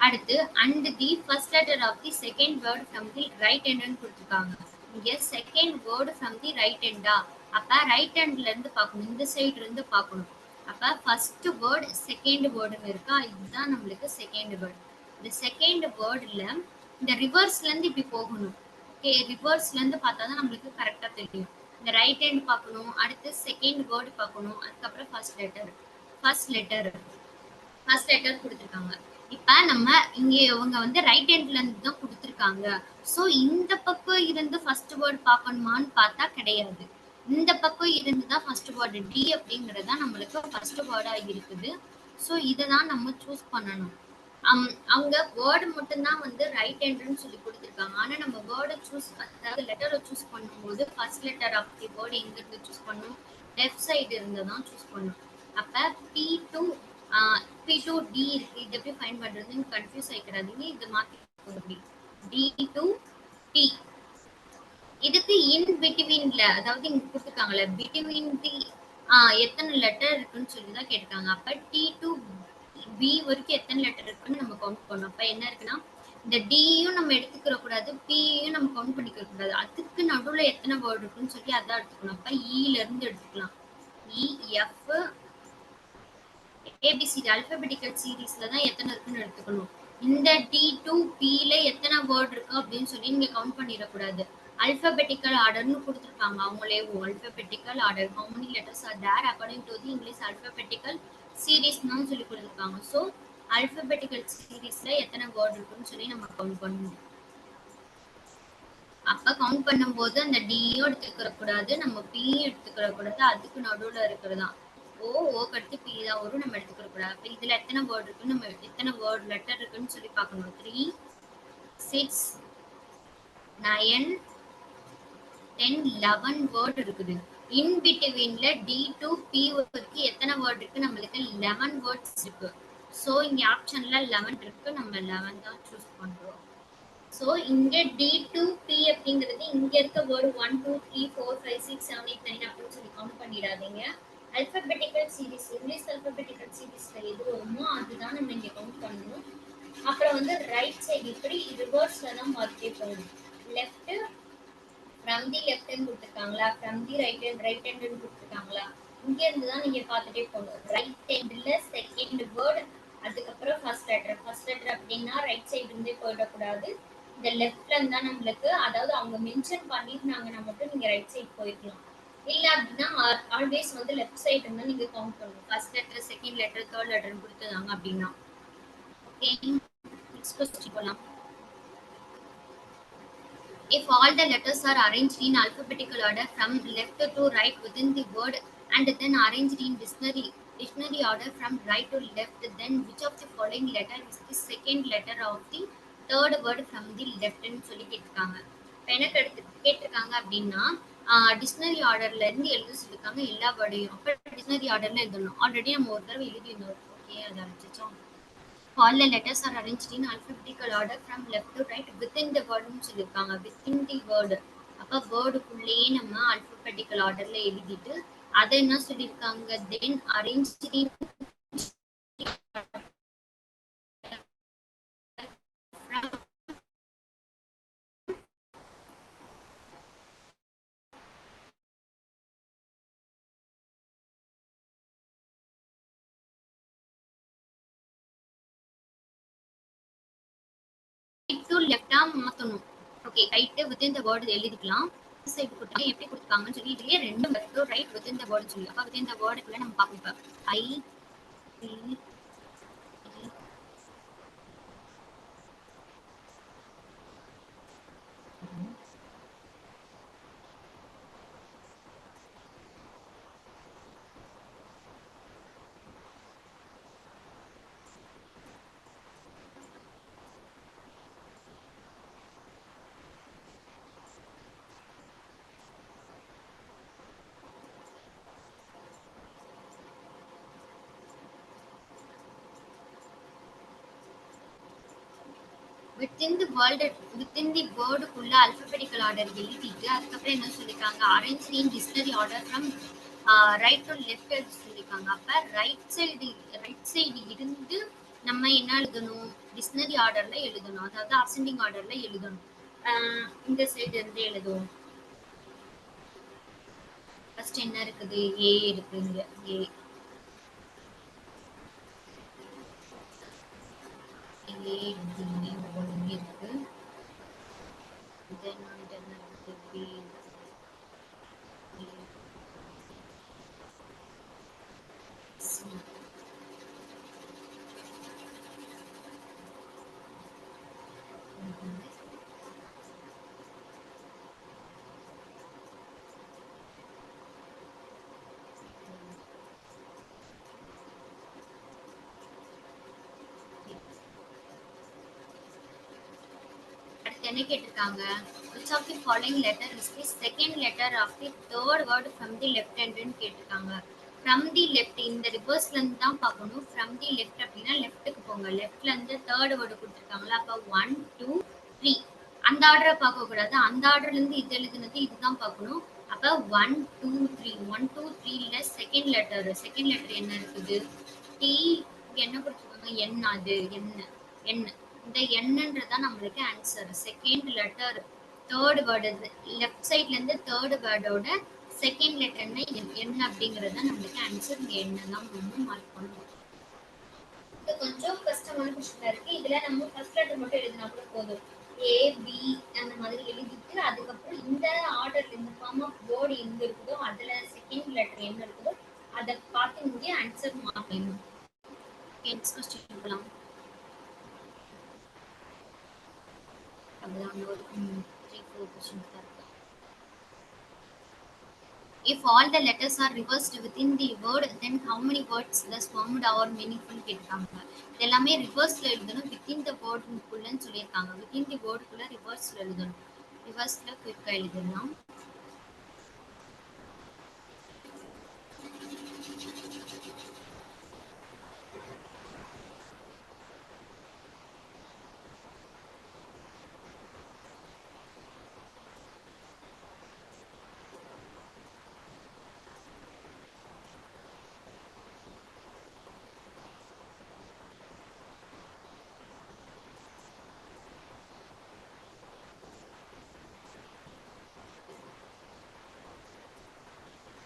அடுத்து and the first letter of the second word from the right ஹேண்ட்னு கொடுத்திருக்காங்க. இங்க second word from the right ஹேண்டா, அப்ப ரைட் ஹேண்ட்ல இருந்து பார்க்கணும், இந்த சைடு இருந்து பார்க்கணும். அப்ப ஃபர்ஸ்ட் வேர்ட் செகண்ட் வேர்டுன்னு இருக்கா, இதுதான் நம்மளுக்கு செகண்ட் வேர்ட். இந்த செகண்ட் வேர்டுல இந்த ரிவர்ஸ்ல இருந்து இப்படி போகணும். ஓகே, ரிவர்ஸ்ல இருந்து பார்த்தா தான் நம்மளுக்கு கரெக்டா தெரியும். இந்த ரைட் ஹேண்ட் பார்க்கணும், அடுத்து செகண்ட் வேர்டு பார்க்கணும், அதுக்கப்புறம் ஃபர்ஸ்ட் லெட்டர் கொடுத்துருக்காங்க. இப்ப நம்ம இங்க இவங்க வந்து ரைட் ஹேண்ட்ல இருந்து தான் கொடுத்துருக்காங்க. சோ இந்த பக்கம் இருந்து ஃபர்ஸ்ட் வேர்ட் பார்க்கணுமான்னு பார்த்தா கிடையாது. இந்த பக்கம் இருந்து தான் ஃபர்ஸ்ட் வேர்டு டி அப்படிங்கிறது தான் நம்மளுக்கு ஃபர்ஸ்ட் வேர்டா இருக்குது. சோ இதை தான் நம்ம சூஸ் பண்ணணும். அவங்க வேர்டு மட்டும்தான் வந்து ரைட் ஹேண்ட்னு சொல்லி கொடுத்துருக்காங்க. ஆனா நம்ம வேர்டை சூஸ், அதாவது லெட்டரை சூஸ் பண்ணும்போது first letter of the word எங்க இருந்து சூஸ் பண்ணணும், லெஃப்ட் சைடு இருந்து தான் சூஸ் பண்ணணும். அப்ப P to D இருக்கு, இது எப்படி ஃபைண்ட் பண்றதுன்னு கன்ஃபியூஸ் ஆயிக்கிறாதீங்க. இது மாத்தி அப்படி D to T. இதுக்கு இன் பிட்வீன்ல, அதாவது இங்க கொடுத்துருக்காங்கல்ல பிட்வீன் தி எத்தனை லெட்டர் இருக்குன்னு சொல்லி தான் கேட்டிருக்காங்க. அப்ப T to B வரைக்கும் எத்தனை லெட்டர் இருக்குன்னு நம்ம கவுண்ட் பண்ணணும். அப்ப என்ன இருக்குன்னா, இந்த டியும் நம்ம எடுத்துக்கிற கூடாது, பியும் நம்ம கவுண்ட் பண்ணிக்க கூடாது. அதுக்கு நடுவுல எத்தனை வேர்டு இருக்குன்னு சொல்லி அதான் எடுத்துக்கணும். அப்ப இல இருந்து எடுத்துக்கலாம். இ எஃப் ஏபிசிடி ஆல்பபெட்டிக்கல் சீரீஸ்ல தான் எத்தனை இருக்குன்னு எடுத்துக்கணும். இந்த டி டு பில எத்தனை வேர்டு இருக்கு அப்படின்னு சொல்லி நீங்க கவுண்ட் பண்ணிடக்கூடாது. alphabetical ஆர்டர்னு கொடுத்துருக்காங்க அவங்களே. alphabetical order, how many letters are there according to the English alphabetical series ன்னு சொல்லி கொடுத்துருக்காங்க. ஸோ alphabetical சீரீஸ்ல எத்தனை வேர்டு இருக்குன்னு சொல்லி நம்ம கவுண்ட் பண்ணணும். அப்ப கவுண்ட் பண்ணும்போது அந்த டியும் எடுத்துக்கிற கூடாது, நம்ம பியும் எடுத்துக்கிற கூடாது, அதுக்கு நடுவுல இருக்கிறதா ஓக்கு அடுத்து பி தான் வரும், நம்ம எடுத்துக்கிற கூடாது. அப்ப இதுல எத்தனை வேர்டு இருக்குன்னு, நம்ம எத்தனை வேர்டு லெட்டர் இருக்குன்னு சொல்லி பார்க்கணும். 3 6 9 10 11 வேர்டு இருக்குது. இன் பிட்வீன்ல டி டு பி வரைக்கும் எத்தனை வேர்டு இருக்கு, நம்மளுக்கு 11 வேர்ட்ஸ் இருக்கு. ஸோ இங்க ஆப்ஷன்ல 11 இருக்கு, நம்ம 11 தான் சூஸ் பண்றோம். ஸோ இங்க டி டு பி அப்படிங்கிறது இங்க இருக்க வேர்டு 1 2 3 4 5 6 7 8 9 அப்படின்னு சொல்லி கவுண்ட் பண்ணிடாதீங்க. அல்பபெட்டிக்கல் சீரீஸ், இங்கிலீஷ் அல்பபெட்டிக்கல் சீரீஸ்ல எது வருமோ அதுதான் நம்ம இங்க கவுண்ட் பண்ணணும். அப்புறம் வந்து ரைட் சைடு இப்படி ரிவர்ஸ்ல தான் மார்க்கே போகணும். Left from the left hand கொடுத்துருக்காங்களா, ஃப்ரம் தி ரைட் ஹேண்ட் கொடுத்துருக்காங்களா, இங்க இருந்து தான் நீங்க பார்த்துட்டே போகணும். ரைட் ஹேண்ட்ல செகண்ட் வேர்டு, அதுக்கப்புறம் ஃபர்ஸ்ட் லெட்டர் அப்படின்னா ரைட் சைடு இருந்தே போயிடக்கூடாது. இந்த லெஃப்ட்ல இருந்தா நம்மளுக்கு, அதாவது அவங்க மென்ஷன் பண்ணிருந்தாங்கன்னா மட்டும் நீங்க ரைட் சைடு போயிருக்கலாம். இல்ல அப்படின்னா ஆல்வேஸ் வந்து லெஃப்ட் சைடு இருந்தா நீங்க கவுண்ட் பண்ணணும். First letter, second letter, third letter கொடுத்துருந்தாங்க அப்படின்னா. ஓகே, நெக்ஸ்ட் கொஸ்டின் போலாம். If all the letters are arranged in alphabetical order from left to right within the word and then arranged in dictionary order from right to left, then which of the following letter is the second letter of the third word from the left ன்னு சொல்லி கேட்டிருக்காங்க. இப்போ என்ன கேட்டிருக்காங்க அப்படின்னா டிக்ஷனரி ஆர்டர்ல இருந்து எழுத சொல்லியிருக்காங்க எல்லா வேர்டையும். அப்போ டிக்ஷனரி ஆர்டர்ல எழுதணும். ஆல்ரெடி நம்ம ஒரு தடவை எழுதியிருந்தோம். ஓகே, அதை அழைச்சிச்சோம். All the letters are arranged in alphabetical order from left to right within the word னு சொல்லியிருக்காங்க. within the word. அப்ப வேர்டுக்குள்ளேயே நம்ம alphabetical orderல எழுதிட்டு அதை என்ன சொல்லியிருக்காங்க, then arranged in to left ஆ மாத்தணும். Okay, right within the word எழுதிக்கலாம். சைடு கொடுத்தா எப்படி கொடுத்தாங்கன்னு சொல்லி இதுலயே ரெண்டு left to right within the word சொல்லி. அப்ப within the word குள்ள நம்ம பார்ப்போம். I C within the word குள்ள alphabetical order எழுதிட்டு அதுக்கப்புறம் என்ன சொல்லிருக்காங்க, arranged in dictionary order from right to left எழுத சொல்லிருக்காங்க. அப்ப ரைட் சைடு இருந்து நம்ம என்ன எழுதணும், டிக்ஷனரி ஆர்டர்ல எழுதணும். அதாவது அசெண்டிங் ஆர்டர்ல எழுதணும். இந்த சைடு இருந்து எழுதுவோம். ஃபர்ஸ்ட் என்ன இருக்குது, ஏ இருக்கு. இங்க ஏ ஒன்று இருக்கு. Then என்ன இருக்கு, பி சி. அடுத்து என்ன கேட்டிருக்காங்க, which of the following letter is the second letter of the third word from the left hand ன்னு கேட்டிருக்காங்க. from the left இந்த ரிவர்ஸ்ல இருந்து தான் பார்க்கணும். from the left அப்படின்னா லெஃப்ட்டுக்கு போங்க. லெஃப்ட்ல இருந்து தேர்ட் வேர்டு கொடுத்துருக்காங்களா, அப்ப 1 2 3 அந்த ஆர்டரை பார்க்க கூடாது. அந்த ஆர்டர்ல இருந்து இது எழுதுனது இதுதான் பார்க்கணும். அப்ப 1 2 3 1 2 3ல செகண்ட் லெட்டர் என்ன இருக்குது, டி. என்ன கொடுத்துருக்காங்க, என். அது என்ன இந்த என்னன்றதான் நம்மளுக்கு answer. Second letter third word left சைட்ல இருந்து தேர்ட் வேர்டோட செகண்ட் லெட்டர்னா என்ன அப்படிங்கறது நம்மளுக்கு ஆன்சர். இங்க என்னதான் நம்ம மார்க் பண்ணுவோம். இது கொஞ்சம் கஷ்டமான கொஸ்டினா இருக்கு. இதுல நம்ம ஃபர்ஸ்ட் லெட்டர் மட்டும் எழுதினா கூட போதும். ஏ பி அந்த மாதிரி எழுதிட்டு அதுக்கப்புறம் இந்த ஆர்டர்ல இந்த ஃபார்ம் ஆஃப் வேர்டு எங்க இருக்குதோ அதுல செகண்ட் லெட்டர் என்ன இருக்குதோ அதை பார்த்து இங்கே ஆன்சர் மார்க் பண்ணணும். நெக்ஸ்ட் கொஸ்டின் போகலாம். If all the letters are reversed within the word, then how many words thus formed or meaningful கேட்காங்க. இதெல்லாமே ரிவர்ஸ்ல எழுதணும். within the word குள்ளன்னு சொல்லியிருக்காங்க. within the word குள்ள ரிவர்ஸ்ல எழுதணும். ரிவர்ஸ்ல குயிக்கா எழுதலாம்.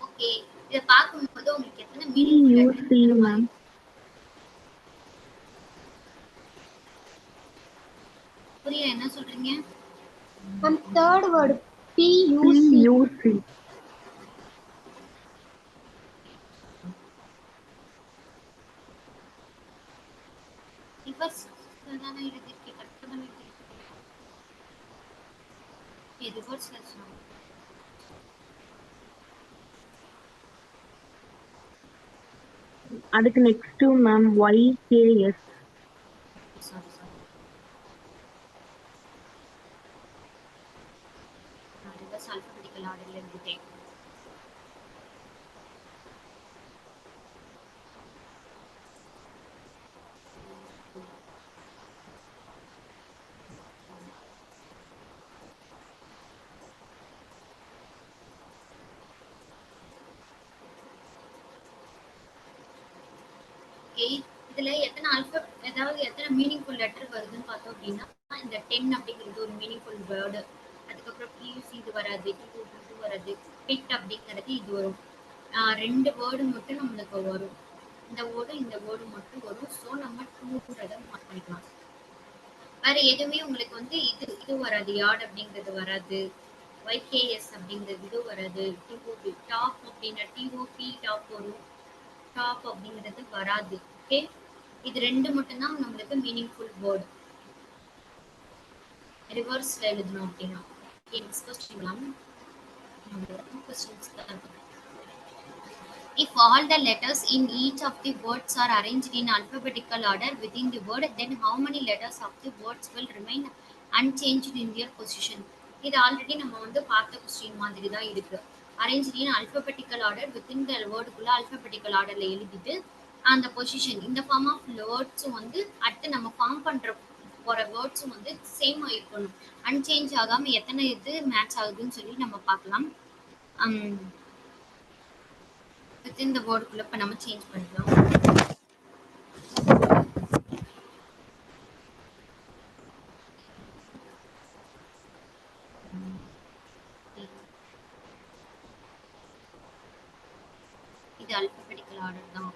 ஓகே, இத பாக்கும்போது உங்களுக்கு எத்தனை மீனிங் மேம். புரியல, என்ன சொல்றீங்க? Ma'am third word PUC. Reverse தானே எழுதிருக்கு, கரெக்டாக தானே எழுதிருக்கு. ரிவர்ஸ்ல அதுக்கு நெக்ஸ்ட் மேம் YKS. சாரி நான் ரிவர்ஸ் ஆல்பபெட்டிக்கல் ஆர்டர்ல எழுதிட்டேன். ஓகே, இதுல எத்தனை மீனிங்ஃபுல் லெட்டர் வருதுன்னு பார்த்தோம் அப்படின்னா, இந்த 10 அப்படிங்கிறது ஒரு மீனிங்ஃபுல் வேர்டு. அதுக்கப்புறம் பியூசி இது வராது, இது வராது, பிட் அப்படிங்கிறது இது வரும். 2 வேர்டு மட்டும் நம்மளுக்கு வரும். இந்த வேர்டு மட்டும் வரும். ஸோ நம்ம 2ன்றதை மார்க் பண்ணிக்கலாம். வேற எதுவுமே உங்களுக்கு வந்து இது வராது. யார்ட் அப்படிங்கிறது வராது. YKS அப்படிங்கிறது இது வராது. டாப் அப்படின்னா TOP டாப் வரும். டாப் அப்படிங்கிறது வராது. ஓகே, இது 2 மட்டும்தான் நம்மளுக்கு மீனிங்ஃபுல் வேர்ட். ரிவர்ஸ்ல எழுதணும் அப்படின்னா. Okay, next question. If all the letters in each of the words are arranged in alphabetical order within the word, then how many letters of the words will remain unchanged in their position? இது ஆல்ரெடி நம்ம வந்து பார்த்த கொஸ்டின் மாதிரி தான் இருக்கு. Arrange in alphabetical order within the வேர்டுக்குள்ள அல்பபெட்டிக்கல் ஆர்டர்ல எழுதிட்டு அந்த பொசிஷன் இந்த ஃபார்ம் ஆஃப் வேர்ட்ஸும் வந்து அடுத்து நம்ம ஃபார்ம் பண்ற போற வேர்ட்ஸும் வந்து சேம் இருக்கணும். அன்சேஞ்ச் ஆகாம எத்தனை இது மேட்ச் ஆகுதுன்னு சொல்லி நம்ம பார்க்கலாம். வித்தின் த வேர்டுக்குள்ள இப்போ நம்ம சேஞ்ச் பண்ணிக்கலாம். இது அல்பபெட்டிக்கல் ஆர்டர் தான்.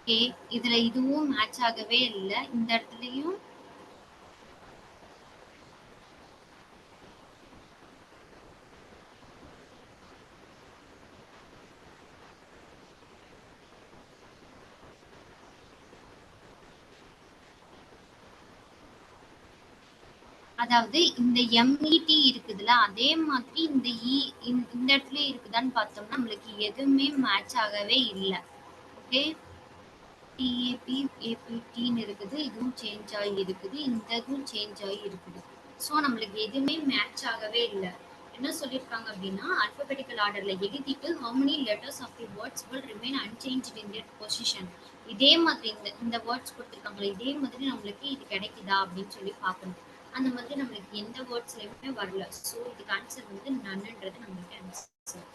ஓகே, இதுல இதுவும் மேட்ச் ஆகவே இல்லை. இந்த இடத்துலயும் அதாவது இந்த MET இருக்குதுல்ல, அதே மாதிரி இந்த இந்த இடத்துல இருக்குதான்னு பார்த்தோம்னா நம்மளுக்கு எதுவுமே மேட்ச் ஆகவே இல்லை. ஓகே, TAP APTன்னு இருக்குது, இதுவும் சேஞ்ச் ஆகி இருக்குது, இந்த இதுவும் சேஞ்ச் ஆகி இருக்குது. ஸோ நம்மளுக்கு எதுவுமே மேட்ச் ஆகவே இல்லை. என்ன சொல்லியிருக்காங்க அப்படின்னா, அல்பபெட்டிக்கல் ஆர்டர்ல எழுதிட்டு how many letters of the words will remain unchanged in their position. இதே மாதிரி இந்த வேர்ட்ஸ் கொடுத்துருக்காங்களே, இதே மாதிரி நம்மளுக்கு இது கிடைக்குதா அப்படின்னு சொல்லி பார்க்கணும். அந்த மாதிரி நம்மளுக்கு எந்த வேர்ட்ஸ்லையுமே வரல. ஸோ இதுக்கு ஆன்சர் வந்து நன்னுன்றது நம்மளுக்கு ஆன்சர்.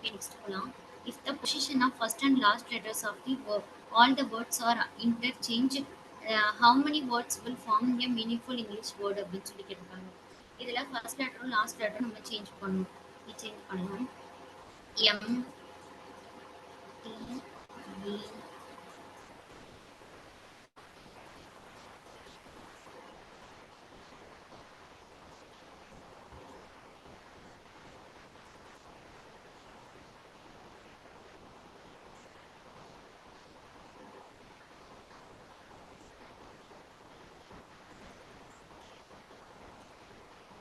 நெக்ஸ்ட் போகலாம். If the position of first and last letters of the word, all the words are interchanged, how many words will form a meaningful English word அப்படின்னு சொல்லி கேட்டிருக்காங்க. இதுல ஃபர்ஸ்ட் லெட்டரும் லாஸ்ட் லெட்டரும் நம்ம சேஞ்ச் பண்ணணும். சேஞ்ச் பண்ணலாம். M T V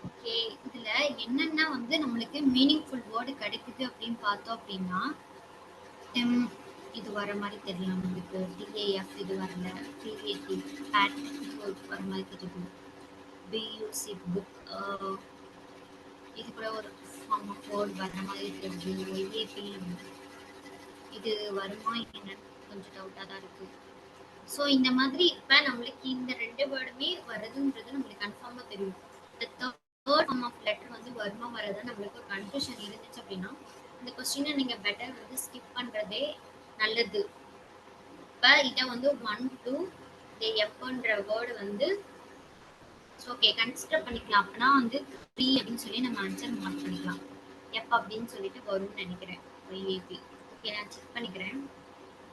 ஓகே, இதுல என்னென்ன வந்து நம்மளுக்கு மீனிங்ஃபுல் வேர்டு கிடைக்குது அப்படின்னு பார்த்தோம் அப்படின்னா, இது வர மாதிரி தெரியலாம் நம்மளுக்கு. DAF இது வரல. PAT பேட் இது வர மாதிரி தெரியுது. BUC புக் இது கூட ஒரு ஃபார்ம் ஆஃப் வேர்ட் வர மாதிரி தெரியுது. YAP இது வருமா என்னன்னு கொஞ்சம் டவுட்டாக தான் இருக்கு. ஸோ இந்த மாதிரி இப்போ நம்மளுக்கு இந்த 2 வேர்டுமே வருதுன்றது நம்மளுக்கு கன்ஃபார்மாக தெரியும். இந்த தேர்ட் ஃபார்ம் ஆஃப் லெட்டர் வந்து வருமா வரதா நம்மளுக்கு ஒரு கன்ஃபியூஷன் இருந்துச்சு அப்படின்னா இந்த கொஸ்டினை நீங்கள் பெட்டர் வந்து ஸ்கிப் பண்ணுறதே நல்லது. இப்போ இதை வந்து 1 2 இந்த எஃப்ன்ற வேர்டு வந்து ஓகே கன்சிடர் பண்ணிக்கலாம். அப்படின்னா வந்து 3 அப்படின்னு சொல்லி நம்ம ஆன்சர் மார்க் பண்ணிக்கலாம். எஃப் அப்படின்னு சொல்லிட்டு வரும்னு நினைக்கிறேன். YAP. ஓகே, நான் செக் பண்ணிக்கிறேன்.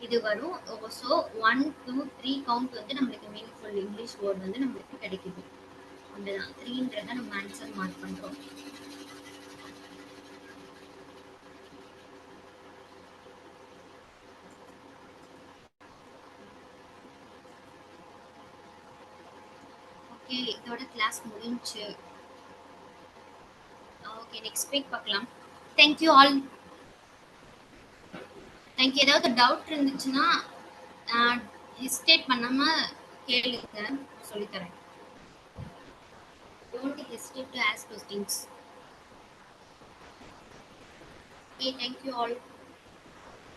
இது வரும். ஸோ 1, 2, 3 கவுண்ட் வந்து நம்மளுக்கு மீனிங்ஃபுல் இங்கிலீஷ் வேர்ட் வந்து நம்மளுக்கு கிடைக்குது. அவ்வளோதான். 3ன்றத நம்ம ஆன்சர் மார்க் பண்றோம். ஓகே, இதோட கிளாஸ் முடிஞ்சுச்சு. ஓகே, நெக்ஸ்ட் வீக் பார்க்கலாம். Thank you all. தேங்க்யூ. ஏதாவது டவுட் இருந்துச்சுன்னா ஹெசிடேட் பண்ணாம கேளுங்க, சொல்லித்தரேன். Don't hesitate to ask questions. Okay, thank you all.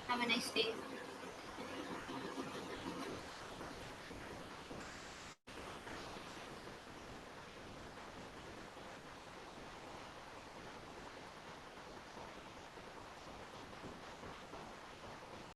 Have a nice day.